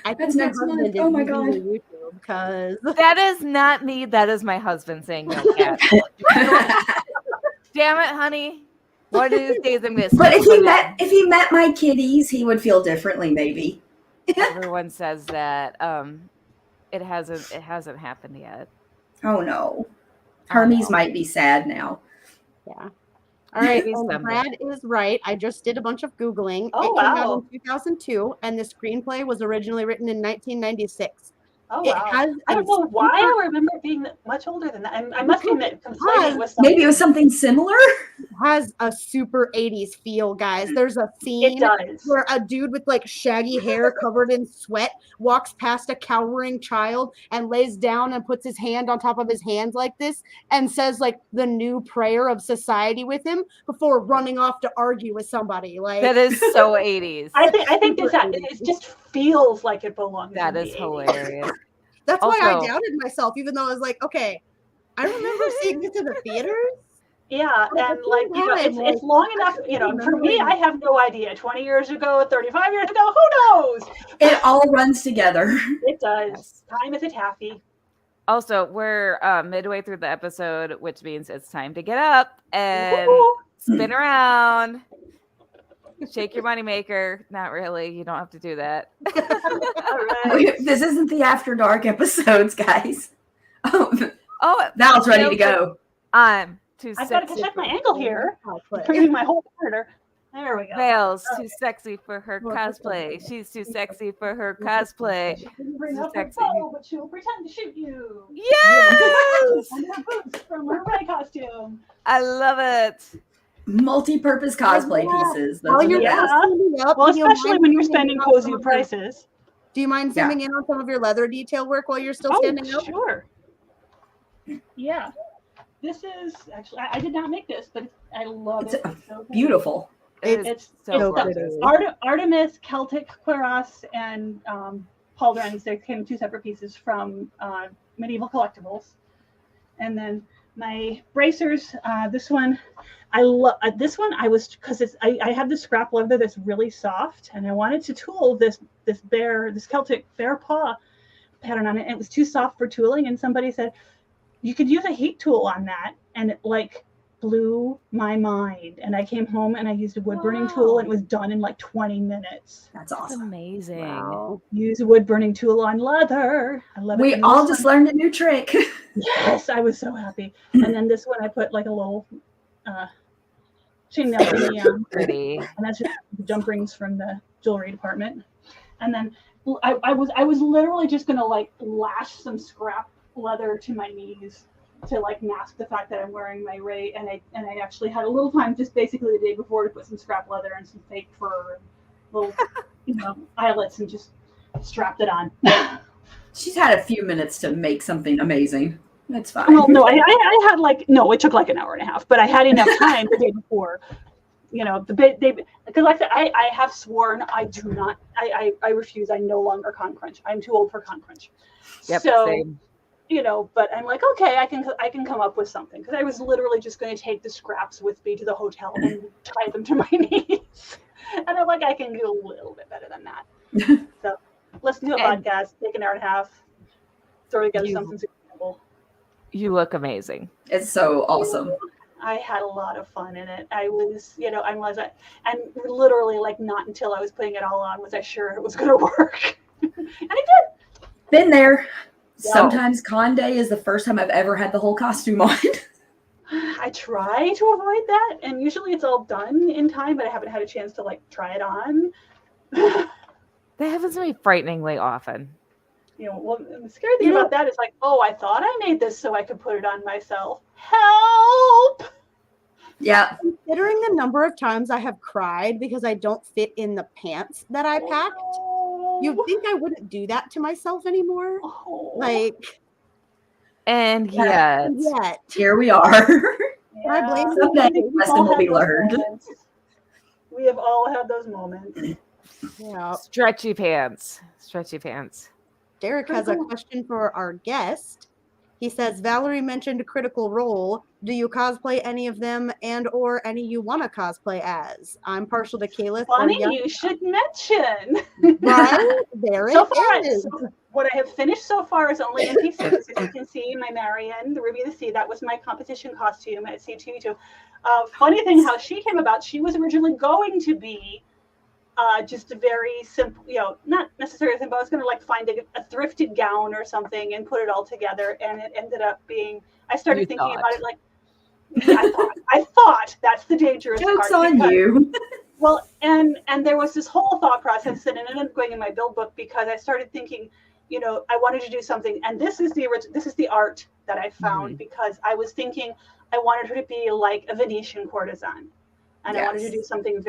I That's next month. Oh my God. YouTube because that is not me. That is my husband saying no, cat. Damn it, honey. One of these days I'm gonna. But if he met my kitties, he would feel differently, maybe. Everyone says that. It hasn't happened yet. Oh no. Hermes might be sad now. Yeah. All right, Brad is right. I just did a bunch of Googling. Oh, it came out in 2002, and the screenplay was originally written in 1996. Oh, wow. I don't know why I remember it being much older than that. I must admit, maybe it was something similar. It has a super 80s feel, guys. There's a scene where a dude with shaggy hair covered in sweat walks past a cowering child and lays down and puts his hand on top of his hands like this and says the new prayer of society with him before running off to argue with somebody. That is so 80s. I think it just feels like it belongs. That is hilarious. That's why I doubted myself, even though I was like, okay, I remember seeing this in the theaters. Yeah, and it's long enough, for me, I have no idea. 20 years ago, 35 years ago, who knows? It all runs together. It does. Yes. Time is a taffy. Also, we're midway through the episode, which means it's time to get up and spin around. Shake your moneymaker. Not really. You don't have to do that. All right. This isn't the After Dark episodes, guys. Val's ready to go. I've got to check my angle here. Bringing my whole partner. There we go. Val's too sexy for her cosplay. She's too sexy for her cosplay. She can bring up her bow, but she'll pretend to shoot you. Yes! So I love it. Multi-purpose cosplay pieces. Those While are you're the best. standing up, well, do you especially mind when you're zooming spending in on cozy some of your- prices. Do you mind zooming in on some of your leather detail work while you're still Oh, standing up? sure. Yeah. This is actually, I did not make this, but I love it. It's so beautiful. It's so the gorgeous. Artemis, Celtic Cuirass, and pauldrons. They came in 2 separate pieces from Medieval Collectibles. And then my bracers, this one, I love this one. I was, because I have this scrap leather that's really soft, and I wanted to tool this Celtic bear paw pattern on it, and it was too soft for tooling. And somebody said, you could use a heat tool on that, and it like blew my mind. And I came home and I used a wood burning tool, and it was done in like 20 minutes. That's awesome. That's amazing. Wow. Use a wood burning tool on leather. I love it. We all just learned a new trick. Yes, I was so happy. And then this one I put like a little chainmail thingy Pretty. and that's just the jump rings from the jewelry department. And then I was literally just gonna like lash some scrap leather to my knees to like mask the fact that I'm wearing my ray, and I actually had a little time just basically the day before to put some scrap leather and some fake fur and little eyelets and just strapped it on. She's had a few minutes to make something amazing. That's fine. Well, no, I had like, no, it took like an hour and a half, but I had enough time the day before. Because like I said, I have sworn I do not, I refuse. I no longer con crunch. I'm too old for con crunch. Yep, so, same. But I'm like, okay, I can come up with something, because I was literally just going to take the scraps with me to the hotel and tie them to my knees. And I'm like, I can do a little bit better than that. So listen to a podcast, take an hour and a half, throw together something sustainable. You look amazing. It's so awesome. I had a lot of fun in it. I was, and literally like not until I was putting it all on was I sure it was going to work. And it did. Been there. Yeah. Sometimes con day is the first time I've ever had the whole costume on. I try to avoid that, and usually it's all done in time, but I haven't had a chance to like try it on. That happens to me frighteningly often. Well, the scary thing about that is like, oh, I thought I made this so I could put it on myself. Help! Yeah. Considering the number of times I have cried because I don't fit in the pants that I packed, you'd think I wouldn't do that to myself anymore. Oh. Like, and yet here we are. Yeah. I blame someday lesson will be learned. We have all had those moments. Yeah. Stretchy pants. Derek has a question for our guest. He says, Valerie mentioned Critical Role. Do you cosplay any of them and or any you want to cosplay as? I'm partial to Caliph. Funny you should mention. Right? There it is. What I have finished so far is only NPCs. As you can see, my Marianne, the Ruby of the Sea, that was my competition costume at C2E2. Funny thing how she came about, she was originally going to be just a very simple, not necessarily simple. I was going to like find a thrifted gown or something and put it all together, and it ended up being. I started thinking about it like, I thought that's the dangerous part. Joke's on you. Well, and there was this whole thought process that ended up going in my build book, because I started thinking, I wanted to do something, and this is the art that I found, because I was thinking I wanted her to be like a Venetian courtesan. And I wanted to do something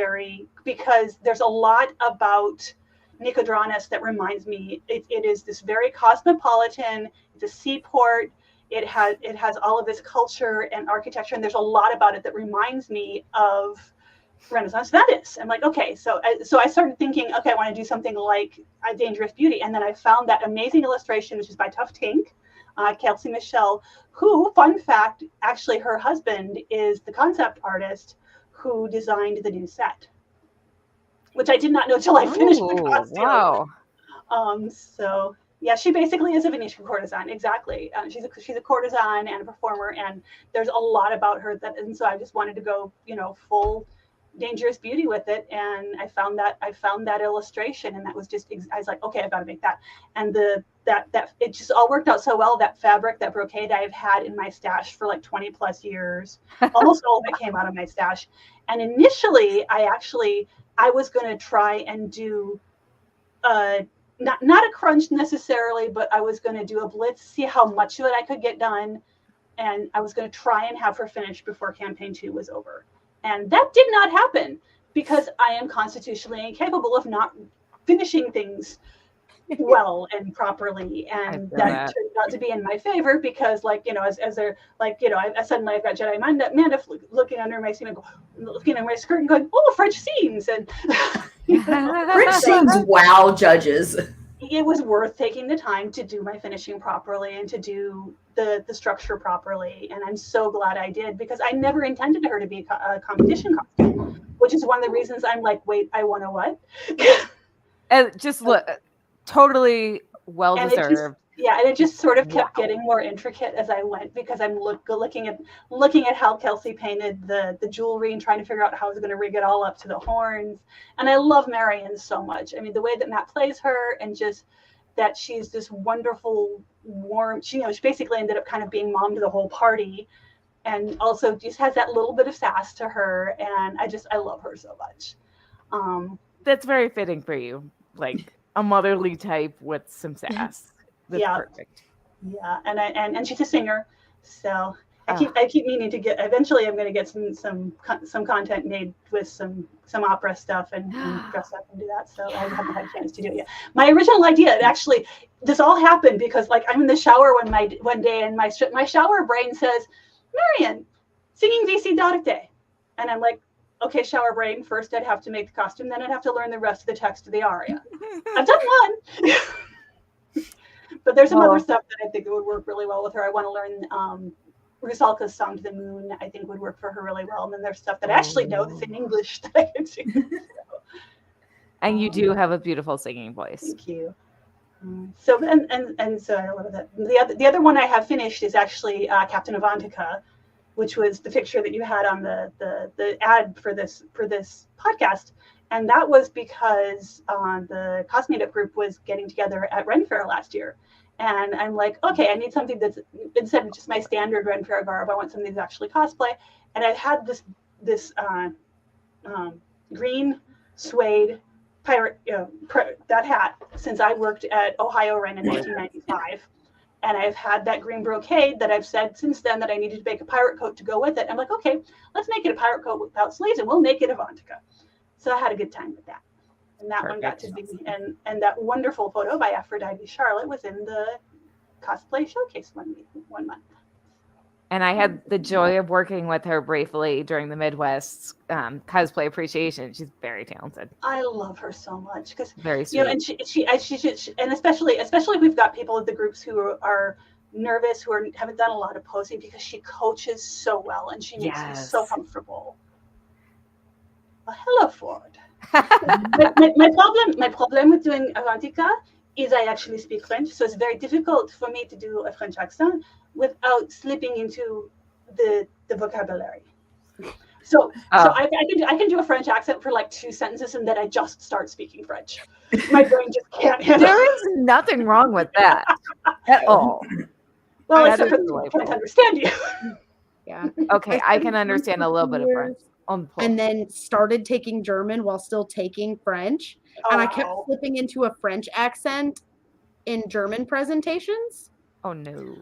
because there's a lot about Nicodranus that reminds me, it is this very cosmopolitan, it's a seaport, it has all of this culture and architecture, and there's a lot about it that reminds me of Renaissance Venice. I'm like, okay, so I started thinking, okay, I want to do something like A Dangerous Beauty, and then I found that amazing illustration, which is by Tough Tink, Kelsey Michelle, who, fun fact, actually her husband is the concept artist who designed the new set, which I did not know till I finished the costume. Wow. So yeah, she basically is a Venetian courtesan. Exactly. She's a courtesan and a performer, and there's a lot about her and so I just wanted to go, full Dangerous Beauty with it, and I found that illustration, and that was just, I was like, okay, I've got to make that, and that it just all worked out so well. That fabric, that brocade, I've had in my stash for like 20 plus years. Almost all of it came out of my stash, and initially I was going to try and do not a crunch necessarily, but I was going to do a blitz, see how much of it I could get done, and I was going to try and have her finished before campaign 2 was over. And that did not happen because I am constitutionally incapable of not finishing things well and properly, and that turned out to be in my favor because, like, you know, as they're like, you know, I suddenly I've got Jedi Amanda looking under my seam and looking at my skirt and going, oh, French scenes, and French scenes, wow, judges. It was worth taking the time to do my finishing properly and to do the structure properly, and I'm so glad I did because I never intended her to be a competition costume, which is one of the reasons I'm like, wait, I want to what? And just look. Totally well deserved. And it just sort of kept getting more intricate as I went because I'm looking at how Kelsey painted the jewelry and trying to figure out how I was going to rig it all up to the horns. And I love Marion so much. I mean, the way that Matt plays her and just that she's this wonderful, warm. She basically ended up kind of being mom to the whole party, and also just has that little bit of sass to her. And I love her so much. That's very fitting for you, like a motherly type with some sass. That's perfect. Yeah, and she's a singer, so I keep meaning to get. Eventually, I'm going to get some content made with some opera stuff and dress up and do that. So I haven't had a chance to do it yet. My original idea, actually, this all happened because like I'm in the shower one day and my shower brain says, "Marion, singing VC Darte," and I'm like, okay, shower brain. First, I'd have to make the costume. Then I'd have to learn the rest of the text of the aria. I've done one. But there's some other stuff that I think would work really well with her. I want to learn Rusalka's Song to the Moon. I think would work for her really well. And then there's stuff that I actually know that's in English that I can sing. And you do have a beautiful singing voice. Thank you. So so I love that. The other one I have finished is actually Captain Avantika, which was the picture that you had on the ad for this podcast. And that was because the Cosmate Up group was getting together at Ren Fair last year. And I'm like, okay, I need something that's, instead of just my standard Ren Fair garb, I want something that's actually cosplay. And I've had this green suede pirate, that hat since I worked at Ohio Ren in 1995. And I've had that green brocade that I've said since then that I needed to make a pirate coat to go with it. I'm like, okay, let's make it a pirate coat without sleeves and we'll make it Avantika. So I had a good time with that. And that one got to be, and that wonderful photo by Aphrodite Charlotte was in the cosplay showcase one month. And I had the joy of working with her briefly during the Midwest cosplay appreciation. She's very talented. I love her so much because very sweet. And she and especially if we've got people in the groups who are nervous, who haven't done a lot of posing, because she coaches so well and she makes them so comfortable. Well, hello, Ford. my problem with doing Avantika is I actually speak French, so it's very difficult for me to do a French accent without slipping into the vocabulary. So I can do a French accent for like 2 sentences and then I just start speaking French. My brain just can't handle it. There is nothing wrong with that at all. Well, except for I can't understand you. Yeah. Okay, I can understand a little bit of French. And then started taking German while still taking French. And I kept slipping into a French accent in German presentations. Oh no.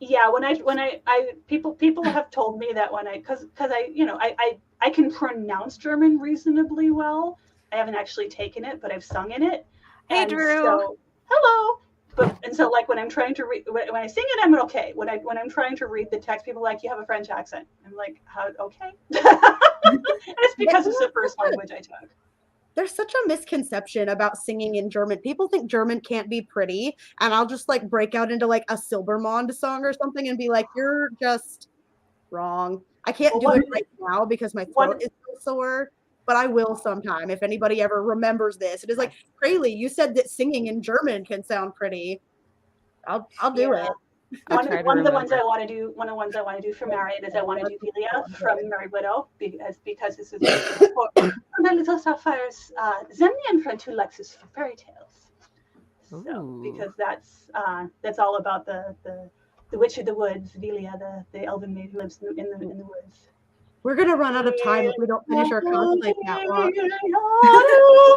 Yeah, when I people have told me that because I can pronounce German reasonably well. I haven't actually taken it, but I've sung in it. Hey, Drew. So, hello. And so like when I'm trying to read, when I sing it, I'm okay. When I'm trying to read the text, people are like, you have a French accent. I'm like, how? Okay. And it's because it's the first language I took. There's such a misconception about singing in German. People think German can't be pretty, and I'll just like break out into like a Silbermond song or something and be like, you're just wrong. I can't do it right now because my throat is so sore, but I will sometime if anybody ever remembers this. It is like, Krayley, you said that singing in German can sound pretty. I'll do it. One of the ones I want to do for Marion is I want to do Velia from Merry Widow because this is for the Little Sapphires, Zemnian friend who likes his fairy tales. So because that's all about the witch of the woods, Velia, the elven maid who lives in the woods. We're gonna run out of time if we don't finish our cosplay catwalk.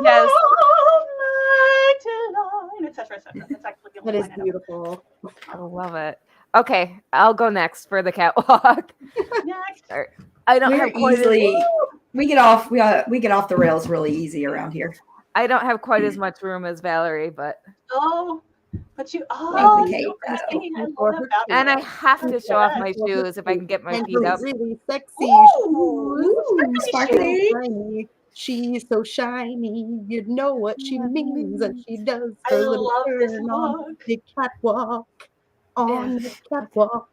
Yes. Etc. That's actually that is beautiful. I love it. Okay, I'll go next for the catwalk. Next. I don't have quite we get off the rails really easy around here. I don't have quite as much room as Valerie, but but you and I have to show off my shoes if I can get my feet up. Really sexy. Sparkly. She's so shiny. You know what she means, and she does I her little love this turn on the catwalk. On the catwalk.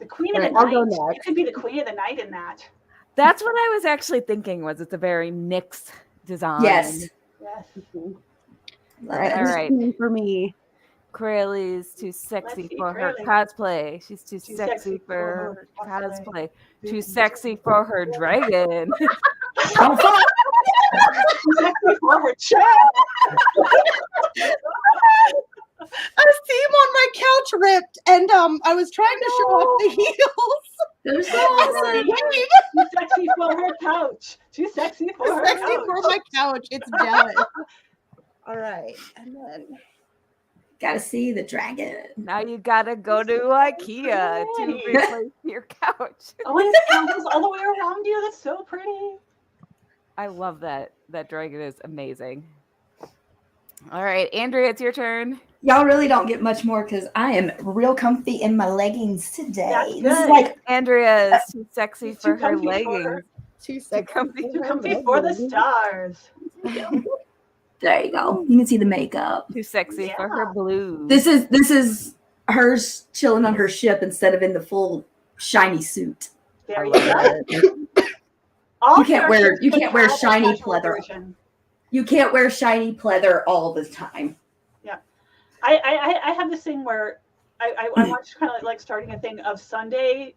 The queen of the night. You could be the queen of the night in that. That's what I was actually thinking. Was it's a very NYX design? Yes. All right. For me, Craylie's too sexy for her cosplay. She's too sexy for her cosplay. Too sexy for her dragon. Too sexy for her chat. I see him on my couch ripped, and I was trying to show off the heels. They're so awesome. Too sexy for her couch. Too sexy for her couch. Sexy for my couch. It's jealous. All right, and then gotta see the dragon. Now you gotta go to IKEA to replace your couch. Oh, and it candles all the way around you. That's so pretty. I love that. That dragon is amazing. All right, Andrea, it's your turn. Y'all really don't get much more because I am real comfy in my leggings today. This is like Andrea is too sexy for her leggings. Too sexy. Too comfy for the stars. There you go. You can see the makeup. Too sexy for her blues. This is hers chilling on her ship instead of in the full shiny suit. There you go. You can't wear shiny pleather. You can't wear shiny pleather all the time. Yeah, I have this thing where I watch kind of like starting a thing of Sunday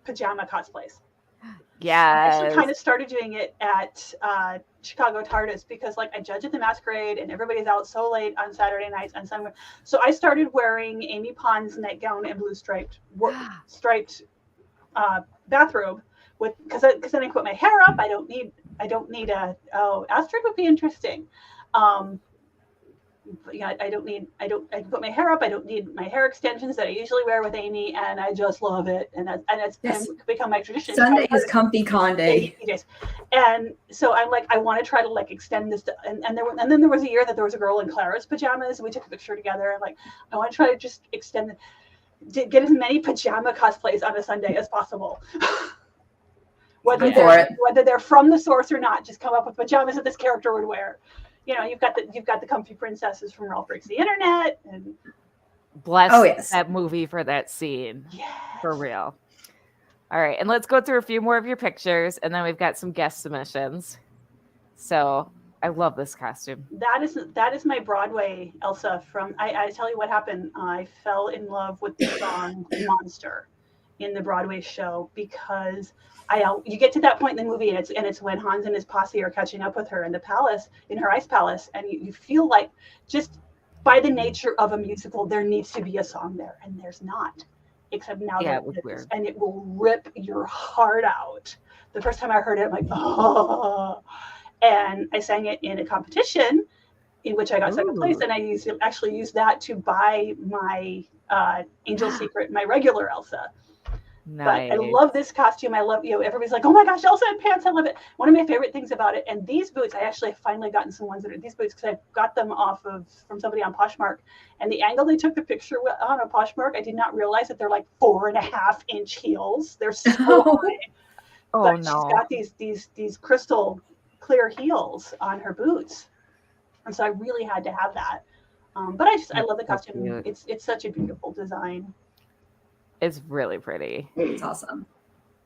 pajama cosplays. Yeah, I actually kind of started doing it at Chicago TARDIS because like I judge at the Masquerade and everybody's out so late on Saturday nights and Sunday. So I started wearing Amy Pond's nightgown and blue striped bathrobe with because then I can put my hair up. I don't need a Astrid would be interesting. I can put my hair up. I don't need my hair extensions that I usually wear with Amy, and I just love it. And it's become my tradition. Sunday is comfy con day. And so I'm like, I want to try to like extend this. And then there was a year that there was a girl in Clara's pajamas, and we took a picture together. I'm like, I want to try to just extend, get as many pajama cosplays on a Sunday as possible. Whether they're from the source or not, just come up with pajamas that this character would wear. You know, you've got the comfy princesses from Ralph Breaks the Internet, and bless that movie for that scene. Yes. For real. All right, and let's go through a few more of your pictures, and then we've got some guest submissions. So I love this costume. That is my Broadway Elsa from. I tell you what happened. I fell in love with the song "Monster" in the Broadway show because. You get to that point in the movie, and it's when Hans and his posse are catching up with her in the palace, in her ice palace, and you feel like just by the nature of a musical, there needs to be a song there, and there's not, except now that it was weird, and it will rip your heart out. The first time I heard it, I'm like, oh, and I sang it in a competition, in which I got second place, and I actually used that to buy my Angel Secret, my regular Elsa. Nice. But I love this costume. I love, everybody's like, oh my gosh, Elsa in pants. I love it. One of my favorite things about it. And these boots, I actually have finally gotten some ones that are these boots because I got them from somebody on Poshmark. And the angle they took the picture on a Poshmark, I did not realize that they're like 4.5-inch heels. They're so high. But she's got these crystal clear heels on her boots. And so I really had to have that. But I love the costume. It's such a beautiful design. It's really pretty. It's awesome.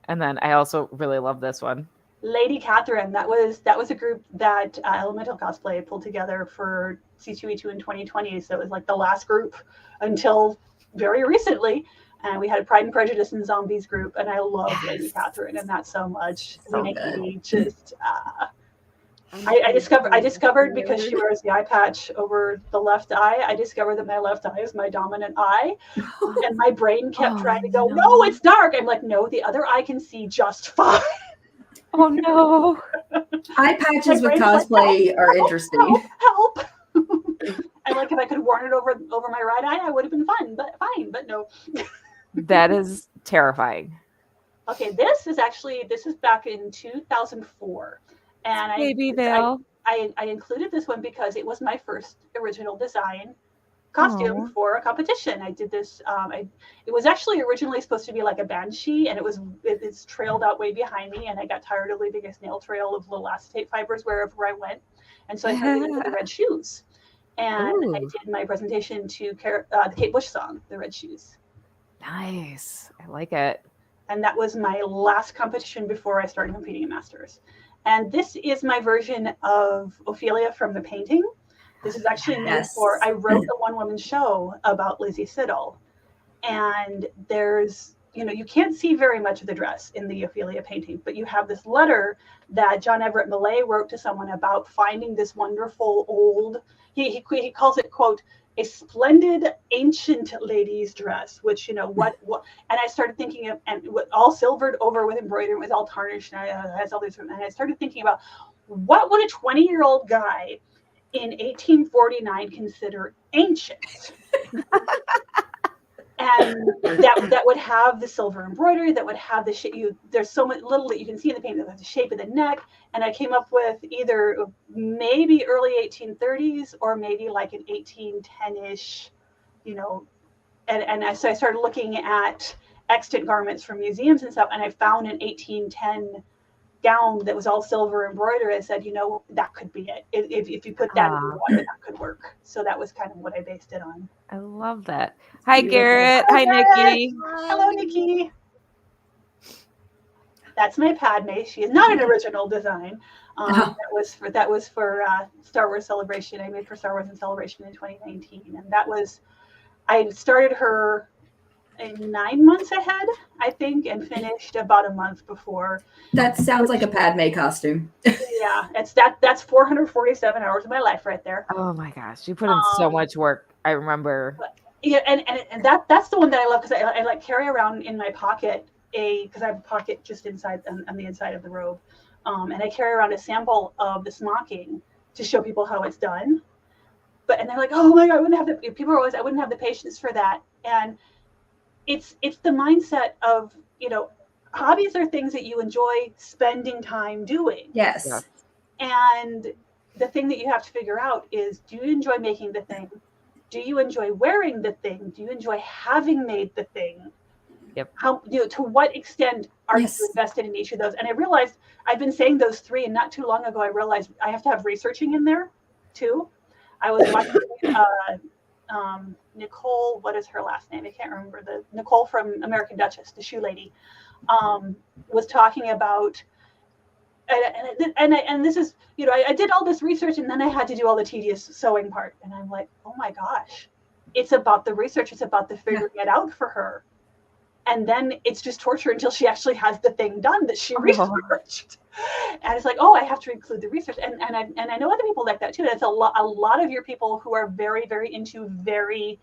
And then I also really love this one. Lady Catherine. That was a group that Elemental Cosplay pulled together for C2E2 in 2020. So it was like the last group until very recently. And we had a Pride and Prejudice and Zombies group. And I love Lady Catherine and that so much. So I discovered because she wears the eye patch over the left eye, I discovered that my left eye is my dominant eye. And my brain kept trying to go, no, it's dark. I'm like, no, the other eye can see just fine. Oh, no. Eye patches with cosplay are interesting. Help. I like if I could have worn it over my right eye, I would have been fine, but no. That is terrifying. Okay, this is back in 2004, and Baby Val. I included this one because it was my first original design costume for a competition. I did this. It was actually originally supposed to be like a banshee, and it's trailed out way behind me, and I got tired of leaving a snail trail of little acetate fibers wherever I went, and so I started with the red shoes, and I did my presentation to the Kate Bush song, "The Red Shoes." Nice, I like it. And that was my last competition before I started competing in Masters. And this is my version of Ophelia from the painting. This is actually made for, I wrote a one-woman show about Lizzie Siddall. And there's, you can't see very much of the dress in the Ophelia painting, but you have this letter that John Everett Millay wrote to someone about finding this wonderful old, he calls it, quote, a splendid ancient lady's dress, which, what, and I started thinking of, and all silvered over with embroidery, with all tarnished, and has all these, and I started thinking about what would a 20-year-old guy in 1849 consider ancient? And that would have the silver embroidery, that would have the shape. There's so much little that you can see in the painting, the shape of the neck. And I came up with either maybe early 1830s or maybe like an 1810-ish, so I started looking at extant garments from museums and stuff, and I found an 1810 gown that was all silver embroidery. I said, that could be it. If you put that in the water, that could work. So that was kind of what I based it on. I love that. Hi, Garrett. Hi, Nikki. Hello, Nikki. That's my Padme. She is not an original design. That was for Star Wars Celebration. I made for Star Wars in Celebration in 2019, and I started her 9 months ahead, I think, and finished about a month before. That sounds like a Padme costume. Yeah, that's 447 hours of my life right there. Oh my gosh, you put in so much work. I remember. Yeah, and that's the one that I love, because I like carry around in my pocket because I have a pocket just inside on the inside of the robe, and I carry around a sample of the smocking to show people how it's done. And they're like, oh my God, I wouldn't have the patience for that. And it's the mindset of, hobbies are things that you enjoy spending time doing. Yes. Yeah. And the thing that you have to figure out is, do you enjoy making the thing? Do you enjoy wearing the thing? Do you enjoy having made the thing? Yep. How, to what extent are you invested in each of those? And I realized I've been saying those three, and not too long ago, I realized I have to have researching in there too. I was watching Nicole, what is her last name? I can't remember. Nicole from American Duchess, the shoe lady, was talking about, and this is, I did all this research, and then I had to do all the tedious sewing part. And I'm like, oh my gosh, it's about the research. It's about the figuring it out for her. And then it's just torture until she actually has the thing done that she researched. And it's like, oh, I have to include the research. And I know other people like that too. And it's a lot of your people who are very, very into very,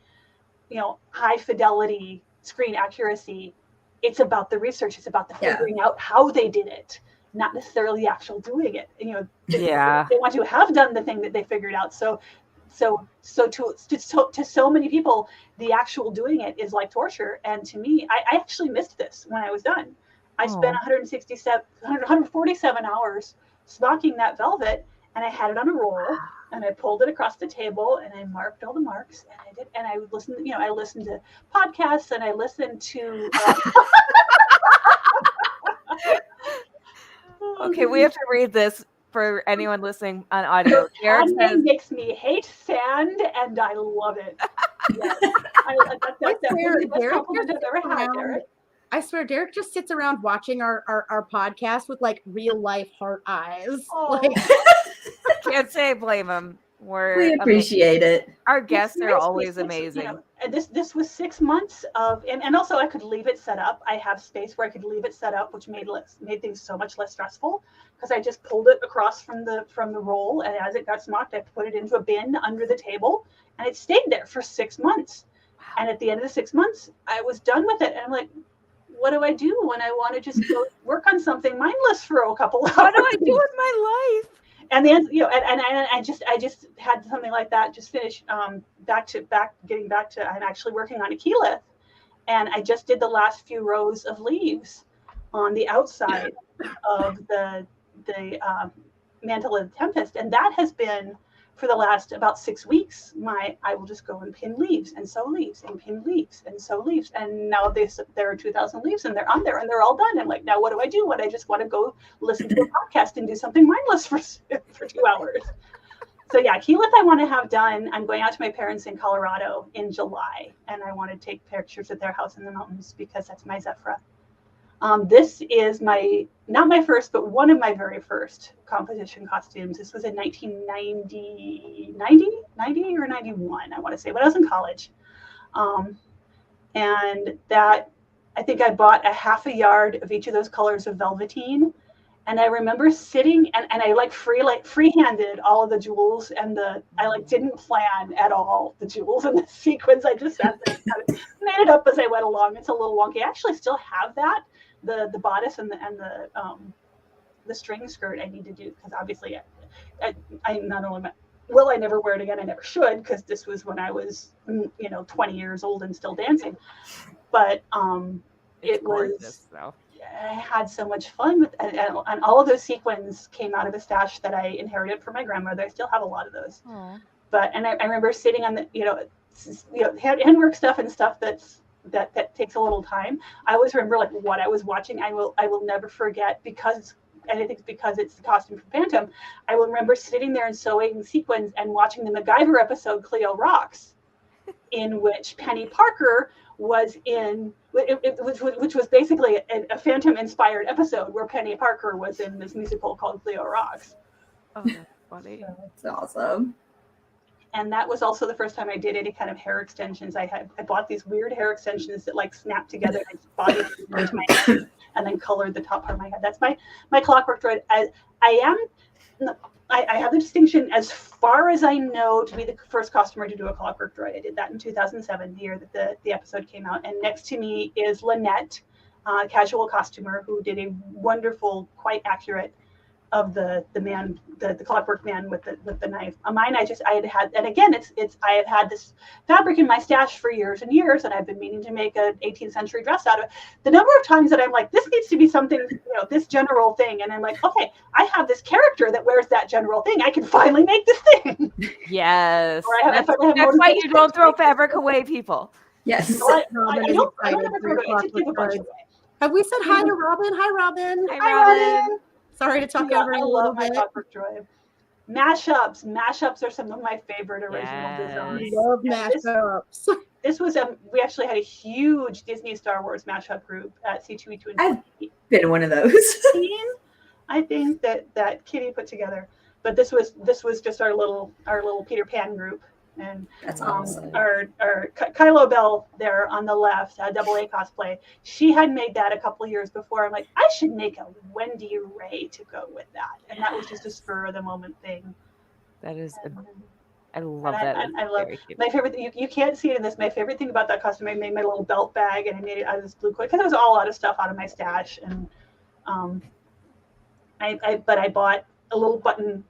high fidelity screen accuracy. It's about the research. It's about the figuring out how they did it, not necessarily the actual doing it. They want to have done the thing that they figured out. So to so many people, the actual doing it is like torture. And to me, I actually missed this when I was done. I spent 147 hours smocking that velvet, and I had it on a roll, and I pulled it across the table, and I marked all the marks, and I would listen. I listened to podcasts, and I listened to. Okay, we have to read this for anyone listening on audio. Padme makes me hate sand, and I love it. Yes. That's the best compliment I've ever had, Derek. I swear, Derek just sits around watching our podcast with like real life heart eyes. Oh. Can't say blame him. We appreciate it. Our guests are always amazing. And this was 6 months of, and also I could leave it set up. I have space where I could leave it set up, which made things so much less stressful, because I just pulled it across from the roll, and as it got smocked, I put it into a bin under the table, and it stayed there for 6 months. And at the end of the 6 months, I was done with it, and I'm like, what do I do when I want to just go work on something mindless for a couple hours? What do I do with my life? And then, you know, and I just had something like that just finished. Getting back to, I'm actually working on a keyleth, and I just did the last few rows of leaves on the outside of the Mantle of the Tempest, and that has been for the last about 6 weeks. I will just go and pin leaves and sew leaves and pin leaves and sew leaves, and now there are 2,000 leaves and they're on there and they're all done. I'm like, now what do I do? I just want to go listen to a podcast and do something mindless for 2 hours. So yeah, keyleth I want to have done. I'm going out to my parents in Colorado in July, and I want to take pictures of their house in the mountains because that's my Zephyra. This is not my first, but one of my very first competition costumes. This was in 1990 or 91, I want to say, when I was in college. And that, I think I bought a half a yard of each of those colors of velveteen. And I remember sitting and I freehanded all of the jewels, and I didn't plan at all the jewels and the sequins. I just sat there and kind of made it up as I went along. It's a little wonky. I actually still have that. The bodice and the string skirt I need to do, because obviously I not only will I never wear it again, I never should, because this was when I was 20 years old and still dancing, but it was though. I had so much fun with and all of those sequins came out of a stash that I inherited from my grandmother. I still have a lot of those. Aww. And I remember sitting on the handwork stuff and stuff that takes a little time. I always remember what I was watching. I will never forget, because, and I think it's because it's the costume from Phantom. I will remember sitting there and sewing sequins and watching the MacGyver episode Cleo Rocks, in which Penny Parker was in, which was basically a Phantom inspired episode where Penny Parker was in this musical called Cleo Rocks. Oh, that's funny. That's awesome. And that was also the first time I did any kind of hair extensions. I bought these weird hair extensions that snap together and body into my head, and then colored the top part of my head. That's my clockwork droid. I have the distinction, as far as I know, to be the first costumer to do a clockwork droid. I did that in 2007, the year that the episode came out. And next to me is Lynette, casual costumer, who did a wonderful, quite accurate of the man, the clockwork man with the knife. Mine, I had, and again, I have had this fabric in my stash for years and years, and I've been meaning to make an 18th century dress out of it. The number of times that I'm like, this needs to be something, this general thing, and I'm like, okay, I have this character that wears that general thing. I can finally make this thing. Yes, that's why you don't throw fabric away, people. Yes. So I don't ever throw it away. I just give a bunch away. Have we said hi to Robin? Hi, Robin. Hi, Robin. Sorry to talk over you a little bit. Mashups are some of my favorite original designs. I love mashups. This was we actually had a huge Disney Star Wars mashup group at C2E2. I've been one of those. I think that Kitty put together, but this was just our little Peter Pan group. And that's awesome. Our Kylo Bell there on the left, AA Cosplay, she had made that a couple of years before. I'm like, I should make a Wendy Ray to go with that, and that was just a spur of the moment thing. That is, I love that. I love my favorite. You can't see it in this. My favorite thing about that costume, I made my little belt bag, and I made it out of this blue cord because it was all out of stuff out of my stash, and I bought a little buttons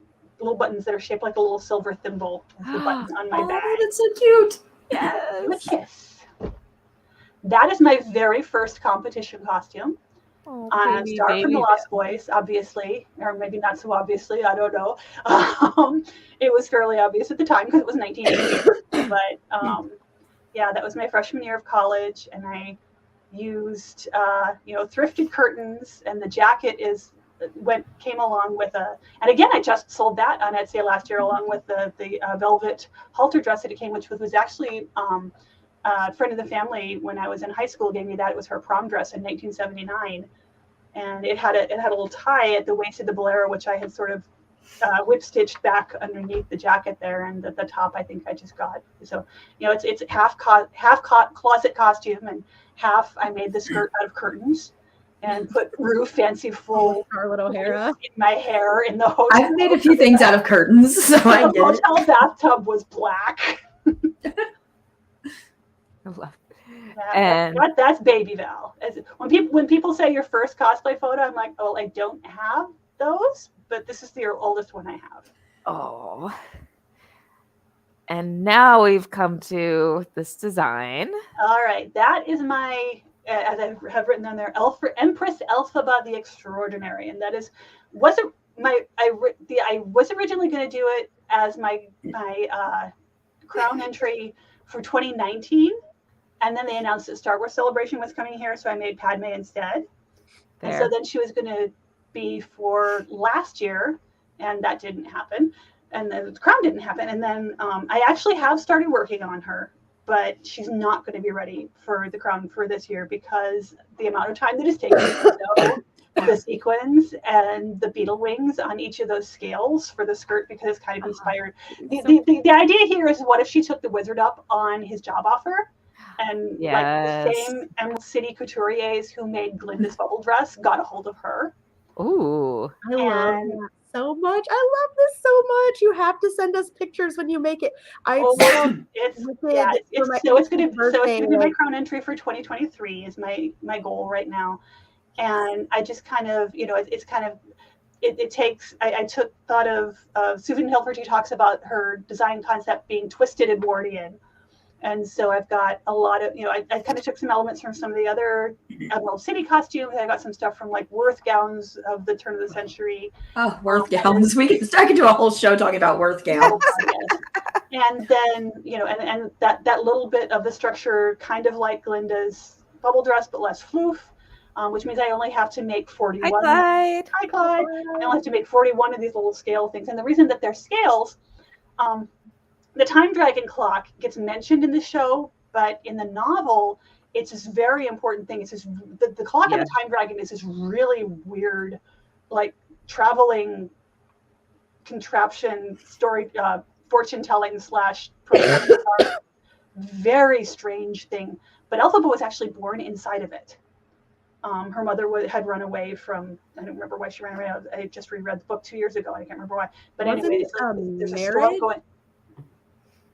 that are shaped like a little silver thimble. The buttons on my bag. Oh, that's so cute. Yes. Yes. That is my very first competition costume. Oh, Star from the Lost Boys, obviously, or maybe not so obviously. I don't know. It was fairly obvious at the time because it was 1980. But yeah, that was my freshman year of college, and I used thrifted curtains, and the jacket came along with and again, I just sold that on Etsy last year along with the velvet halter dress that it came, which was actually a friend of the family when I was in high school gave me that. It was her prom dress in 1979, and it had a little tie at the waist of the bolero, which I had sort of whip stitched back underneath the jacket there, and the top I think I just got. So it's half closet costume and half I made the skirt out of curtains and put Rue fanciful Scarlett O'Hara in my hair in the hotel. I've made a few things out of curtains, so I get it. The hotel bathtub was black. And that's baby Val. When people say your first cosplay photo, I'm like, oh, I don't have those, but this is the oldest one I have. Oh. And now we've come to this design. All right, that is my, as I have written on there, Empress Elphaba the Extraordinary, and that is I was originally going to do it as my crown entry for 2019, and then they announced that Star Wars Celebration was coming here, so I made Padme instead. There. And so then she was going to be for last year, and that didn't happen. And the crown didn't happen. And then I actually have started working on her, but she's not going to be ready for the crown for this year because the amount of time that it's taken to sew the sequins and the beetle wings on each of those scales for the skirt, because it's kind of inspired. The idea here is, what if she took the wizard up on his job offer? And like the same Emerald City couturiers who made Glinda's bubble dress got a hold of her. Ooh. I love that so much. I love this so much. You have to send us pictures when you make it. It's going to be my crown entry for 2023 is my goal right now. And I just kind of, it takes, I took thought of Susan Hilferty talks about her design concept being twisted Edwardian. And so I've got a lot of, I kind of took some elements from some of the other Emerald City costumes. I got some stuff from like Worth gowns of the turn of the century. Oh, Worth gowns. I could do a whole show talking about Worth gowns. And then, and that little bit of the structure, kind of like Glinda's bubble dress, but less floof, which means I only have to make 41. Hi, Clyde. Hi, Clyde. I only have to make 41 of these little scale things. And the reason that they're scales, the Time Dragon clock gets mentioned in the show, but in the novel, it's this very important thing. It's this, the clock of the Time Dragon is this really weird, like traveling contraption story, fortune telling / very strange thing. But Elphaba was actually born inside of it. Her mother had run away from, I don't remember why she ran away. I just reread the book 2 years ago. I can't remember why. But anyway, there's a storm going.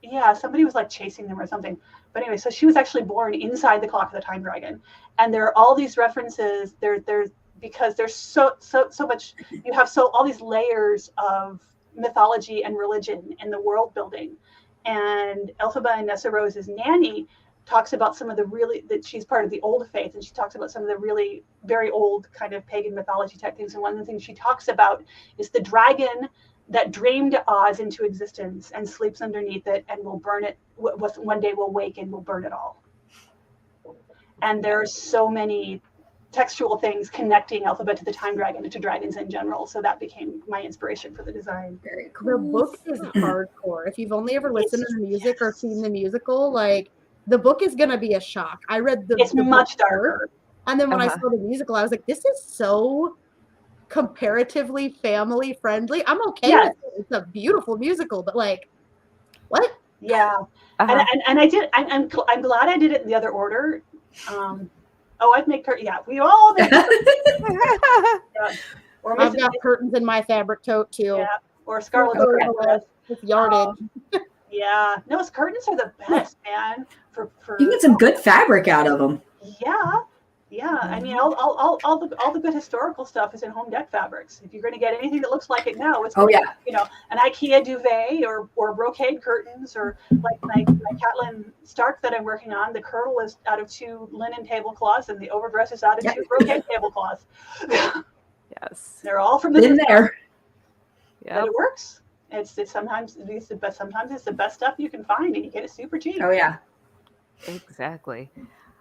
Yeah, somebody was like chasing them or something. But anyway, so she was actually born inside the clock of the Time Dragon. And there are all these references there's because there's so much, you have all these layers of mythology and religion in the world building. And Elphaba and Nessa Rose's nanny talks about some of the that she's part of the old faith, and she talks about some of the really very old kind of pagan mythology type things. And one of the things she talks about is the dragon that dreamed Oz into existence and sleeps underneath it and will burn it. One day will wake and will burn it all. And there are so many textual things connecting Elphaba to the Time Dragon and to dragons in general. So that became my inspiration for the design. Very cool. The book is hardcore. If you've only ever listened to the music or seen the musical, like the book is going to be a shock. I read it's much darker. And then when I saw the musical, I was like, this is so comparatively family friendly. I'm okay with it. It's a beautiful musical, but like, what? Yeah. And I did. I'm glad I did it in the other order. I'd make curtains. Yeah, we all make curtains. Or I've got curtains in my fabric tote too. Yeah. Or Scarlet with yardage. Yeah. No, curtains are the best, man. For you get some good fabric out of them. Yeah. Yeah, I mean, all the good historical stuff is in home deck fabrics. If you're going to get anything that looks like it now, it's an IKEA duvet or brocade curtains, or like my Catlin Stark that I'm working on. The kirtle is out of 2 linen tablecloths, and the overdress is out of 2 brocade tablecloths. Yes, they're all from the in there. Yeah, but it works. Sometimes it's the best. Sometimes it's the best stuff you can find, and you get it super cheap. Oh yeah, exactly.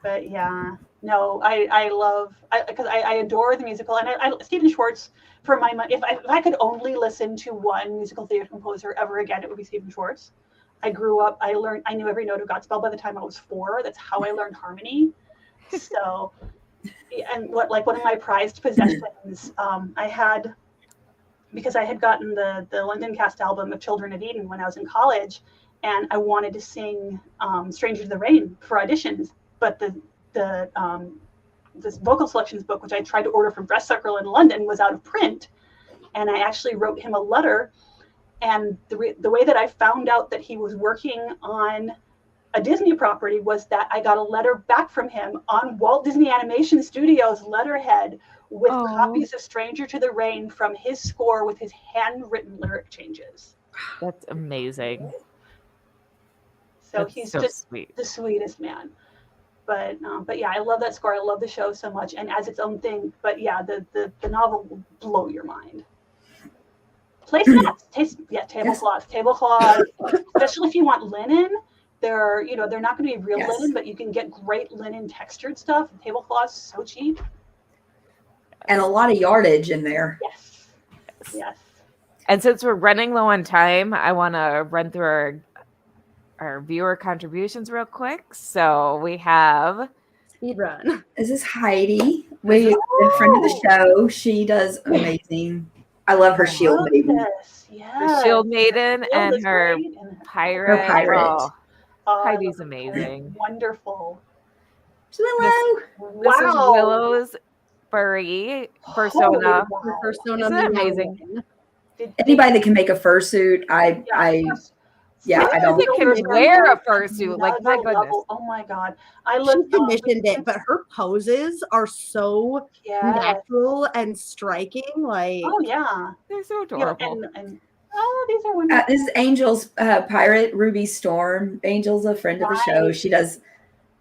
But yeah, no, I love, because I adore the musical, and I Stephen Schwartz, for my money, if I could only listen to one musical theater composer ever again, it would be Stephen Schwartz. I grew up, I knew every note of Godspell by the time I was 4. That's how I learned harmony. So, and one of my prized possessions, I had, because I had gotten the London cast album of Children of Eden when I was in college, and I wanted to sing Stranger to the Rain for auditions. But this vocal selections book, which I tried to order from Dress Circle in London, was out of print. And I actually wrote him a letter. And the way that I found out that he was working on a Disney property was that I got a letter back from him on Walt Disney Animation Studios letterhead with copies of Stranger to the Rain from his score with his handwritten lyric changes. That's amazing. So That's he's so just sweet. the sweetest man. But yeah, I love that score. I love the show so much, and as its own thing. But yeah, the novel will blow your mind. Placemats, tablecloths, especially if you want linen. They're not going to be real linen, but you can get great linen textured stuff. Tablecloths, so cheap, and a lot of yardage in there. Yes. And since we're running low on time, I want to run through our viewer contributions real quick. So we have speed run. This is Heidi. A friend of the show. She does amazing. I love her Shield Maiden. The Shield Maiden and her pirate. Her pirate. Heidi's amazing. Wonderful. Willow. This is Willow's furry persona. Persona. Isn't that amazing? Anybody that can make a fursuit, I don't think can wear a fursuit. Like, my goodness. Oh my god. She commissioned it, but her poses are so natural and striking. Like, oh yeah, they're so adorable. And these are wonderful. This is Angel's pirate, Ruby Storm. Angel's a friend of the show. She does.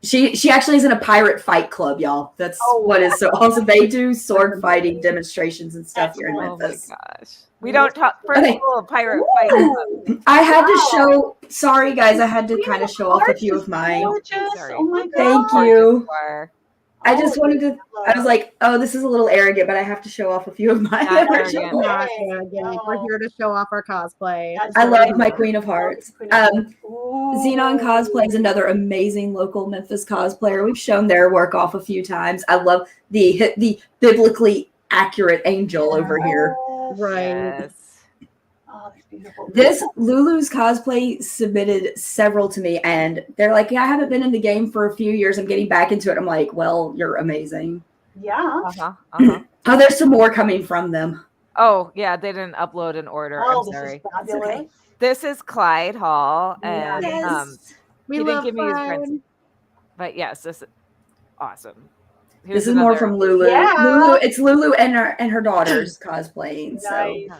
She actually is in a pirate fight club, y'all. That's what is so awesome. They do sword fighting demonstrations and stuff here in Memphis. Oh my gosh. We don't talk first of all, pirate fight club. I had to show. Sorry, guys. I had to kind of show off a few of mine. Oh my god. Thank you. I just wanted to. I was like, oh, this is a little arrogant, but I have to show off a few of mine. Not arrogant. We're here to show off our cosplay. I love my Queen of Hearts. Xenon Cosplay is another amazing local Memphis cosplayer. We've shown their work off a few times. I love the biblically accurate angel over here. Right. Yes. Oh, that's beautiful. This Lulu's cosplay submitted several to me, and they're like, yeah, I haven't been in the game for a few years. I'm getting back into it. I'm like, well, you're amazing. Yeah. Oh, there's some more coming from them. Oh, yeah, they didn't upload an order. I'm sorry. This is fabulous. Okay. This is Clyde Hall, and we he didn't love give me his fun. prints. But yes, this is awesome. This is more from Lulu. Yeah. It's Lulu and her daughters cosplaying. Nice. So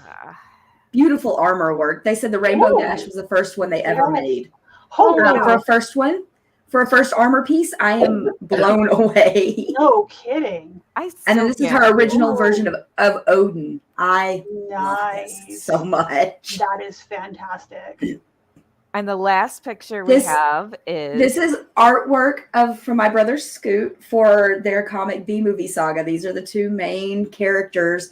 beautiful armor work. They said the Rainbow Dash was the first one they ever made. For a first one, for a first armor piece, I am blown away. No kidding. And then this is her original version of Odin. I love this so much. That is fantastic. And the last picture we have is... This is artwork from my brother Scoot for their comic B-Movie Saga. These are the two main characters.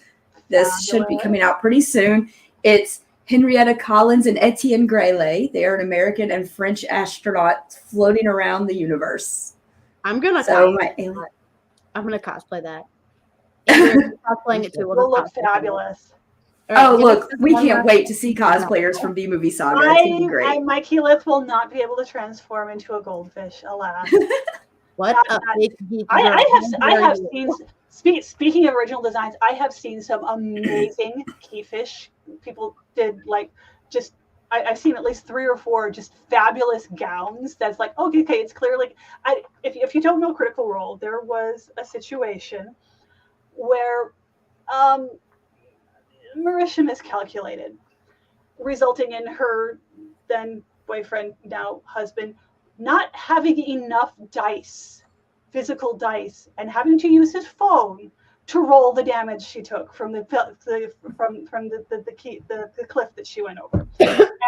This should be coming out pretty soon. It's Henrietta Collins and Etienne Grele. They are an American and French astronaut floating around the universe. I'm gonna cosplay that. Cosplaying it too. Will look fabulous. Oh, look, we can't wait to see cosplayers from B-Movie Saga. It's going to be great. My Keyleth will not be able to transform into a goldfish, alas. What? I have seen, speaking of original designs, I have seen some amazing keyfish. People did I've seen at least 3 or 4 just fabulous gowns. That's like, okay, it's clearly, if you don't know Critical Role, there was a situation where Marisha miscalculated, resulting in her then boyfriend, now husband, not having enough dice, physical dice, and having to use his phone to roll the damage she took from the cliff that she went over.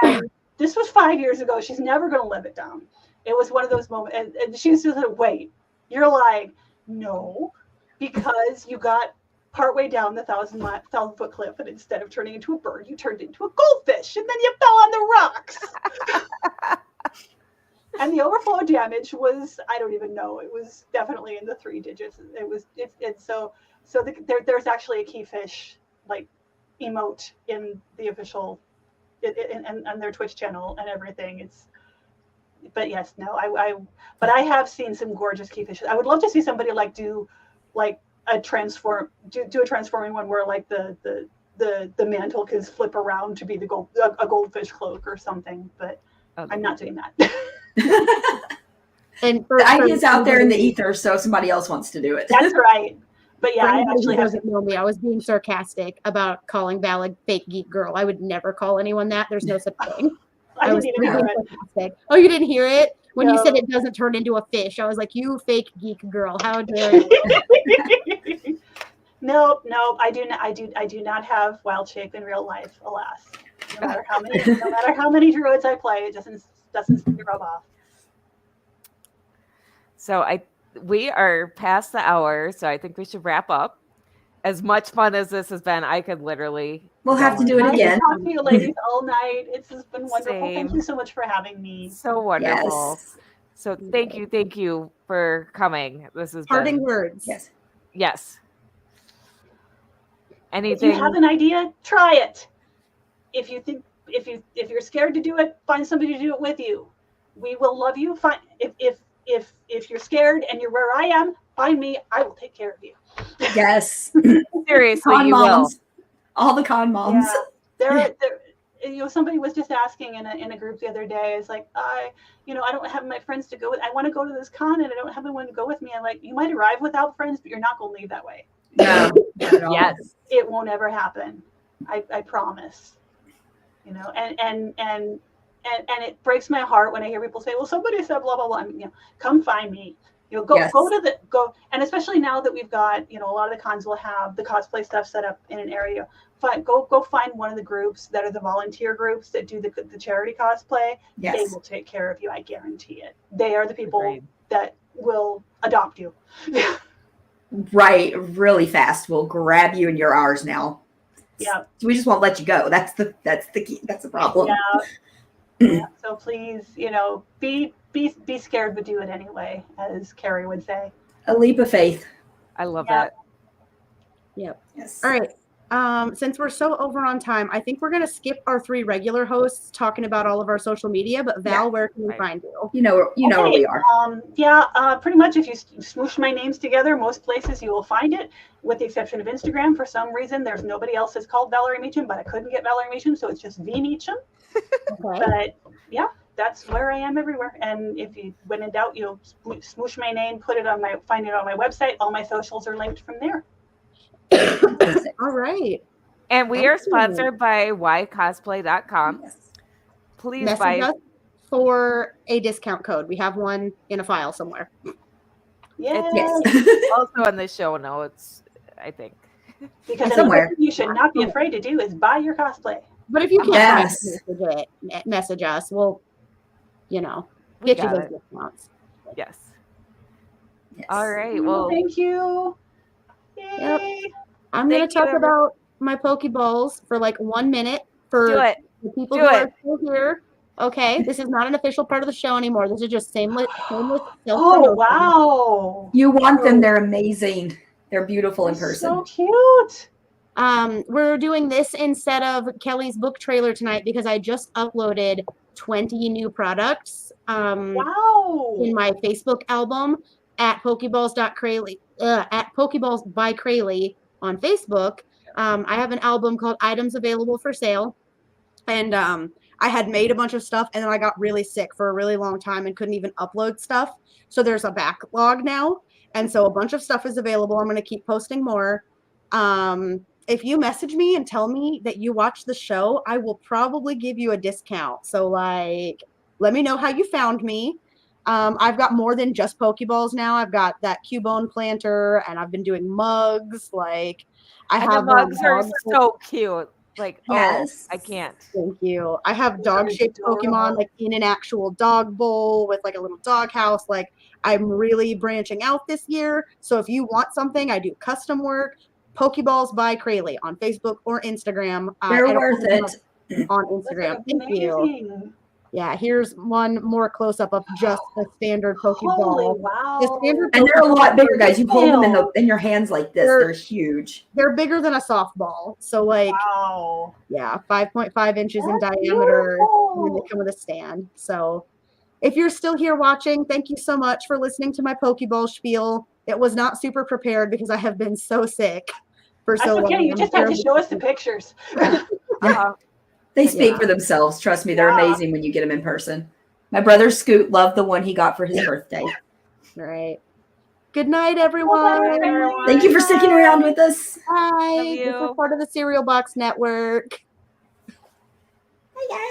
And this was 5 years ago. She's never going to live it down. It was one of those moments, and she was just like, "Wait, you're lying." No, because you got partway down the 1,000-foot cliff, and instead of turning into a bird, you turned into a goldfish, and then you fell on the rocks. And the overflow damage was, I don't even know, it was definitely in the 3 digits. There's actually a keyfish like emote in the official and their Twitch channel and everything. But I have seen some gorgeous keyfishes. I would love to see somebody do a transforming one where like the mantle can flip around to be a goldfish cloak or something, but I'm not doing that. And the idea's out there in the ether, so somebody else wants to do it. That's right. But yeah, I actually doesn't know me. I was being sarcastic about calling Val a fake geek girl. I would never call anyone that. There's no such thing. I was being sarcastic. Oh, you didn't hear it? When you said it doesn't turn into a fish, I was like, you fake geek girl. How dare you? Nope. I do not have wild shape in real life, alas. No matter how many druids I play, it doesn't rub off. So we are past the hour, so I think we should wrap up. As much fun as this has been, I could literally. We'll have to do it again. I can talk to you ladies all night. It's just been wonderful. Same. Thank you so much for having me. So wonderful. Yes. So thank you for coming. This is parting words. Yes. Anything? If you have an idea, try it. If you're scared to do it, find somebody to do it with you. We will love you. If you're scared and you're where I am, find me. I will take care of you. Yes. Seriously, con you moms. Will. All the con moms. Yeah. Somebody was just asking in a group the other day. It's like, I don't have my friends to go with. I want to go to this con and I don't have anyone to go with me. I'm like, you might arrive without friends, but you're not going to leave that way. No. Yes. It won't ever happen. I promise. And it breaks my heart when I hear people say, well, somebody said blah, blah, blah. Come find me. Go. And especially now that we've got, a lot of the cons will have the cosplay stuff set up in an area. Go find one of the groups that are the volunteer groups that do the charity cosplay. Yes. They will take care of you. I guarantee it. They are the people that will adopt you. Right. Really fast. We'll grab you and you're ours now. Yeah. So we just won't let you go. That's the key. That's the problem. Yeah. So please, be scared, but do it anyway, as Carrie would say. A leap of faith. I love that. Yep. Yes. All right. Since we're so over on time, I think we're going to skip our 3 regular hosts talking about all of our social media. But Val, where can we find you? You know where we are. Pretty much if you smoosh my names together, most places you will find it, with the exception of Instagram. For some reason, there's nobody else that's called Valerie Meachum, but I couldn't get Valerie Meachum, so it's just V Meachum. Okay. But yeah, that's where I am everywhere. And if you, when in doubt, smoosh my name, find it on my website. All my socials are linked from there. All right. And we are sponsored by ycosplay.com. Yes. Please message us for a discount code. We have one in a file somewhere. Yes. Also on the show notes, I think. Because somewhere you should not be afraid to do is buy your cosplay. But if you can't message us, we'll, get you those discounts. Yes. All right. Well, thank you. Yay. Yep. I'm going to talk about my Pokeballs for like 1 minute for the people who are still here. Okay, this is not an official part of the show anymore. This is just shameless Oh, wow. You want them. They're amazing. They're beautiful in person. So cute. We're doing this instead of Kelly's book trailer tonight because I just uploaded 20 new products wow. in my Facebook album at Pokeballs.Crayley, at Pokeballs by Crayley on Facebook. I have an album called Items Available for Sale. And I had made a bunch of stuff and then I got really sick for a really long time and couldn't even upload stuff. So there's a backlog now. And so a bunch of stuff is available. I'm going to keep posting more. If you message me and tell me that you watch the show, I will probably give you a discount. So let me know how you found me. I've got more than just Pokeballs now. I've got that Cubone planter and I've been doing mugs. I have the mugs are so cute. Yes. I can't. Thank you. I have dog-shaped Pokemon in an actual dog bowl with a little dog house. I'm really branching out this year. So if you want something, I do custom work. Pokeballs by Crayley on Facebook or Instagram. They're worth it. On Instagram. Thank you. Yeah, here's one more close-up of just a standard Pokeball. Holy wow. And they're a lot bigger, guys. You hold them in your hands like this. They're huge. They're bigger than a softball. So wow. Yeah, 5.5 inches in diameter. And they come with a stand. So if you're still here watching, thank you so much for listening to my Pokeball spiel. It was not super prepared because I have been so sick for so long. Okay, you just have to show us the pictures. They speak for themselves. Trust me, they're amazing when you get them in person. My brother Scoot loved the one he got for his birthday. Right. Good night, everyone. Thank you for sticking around with us. Bye. This is part of the Cereal Box Network. Bye, guys.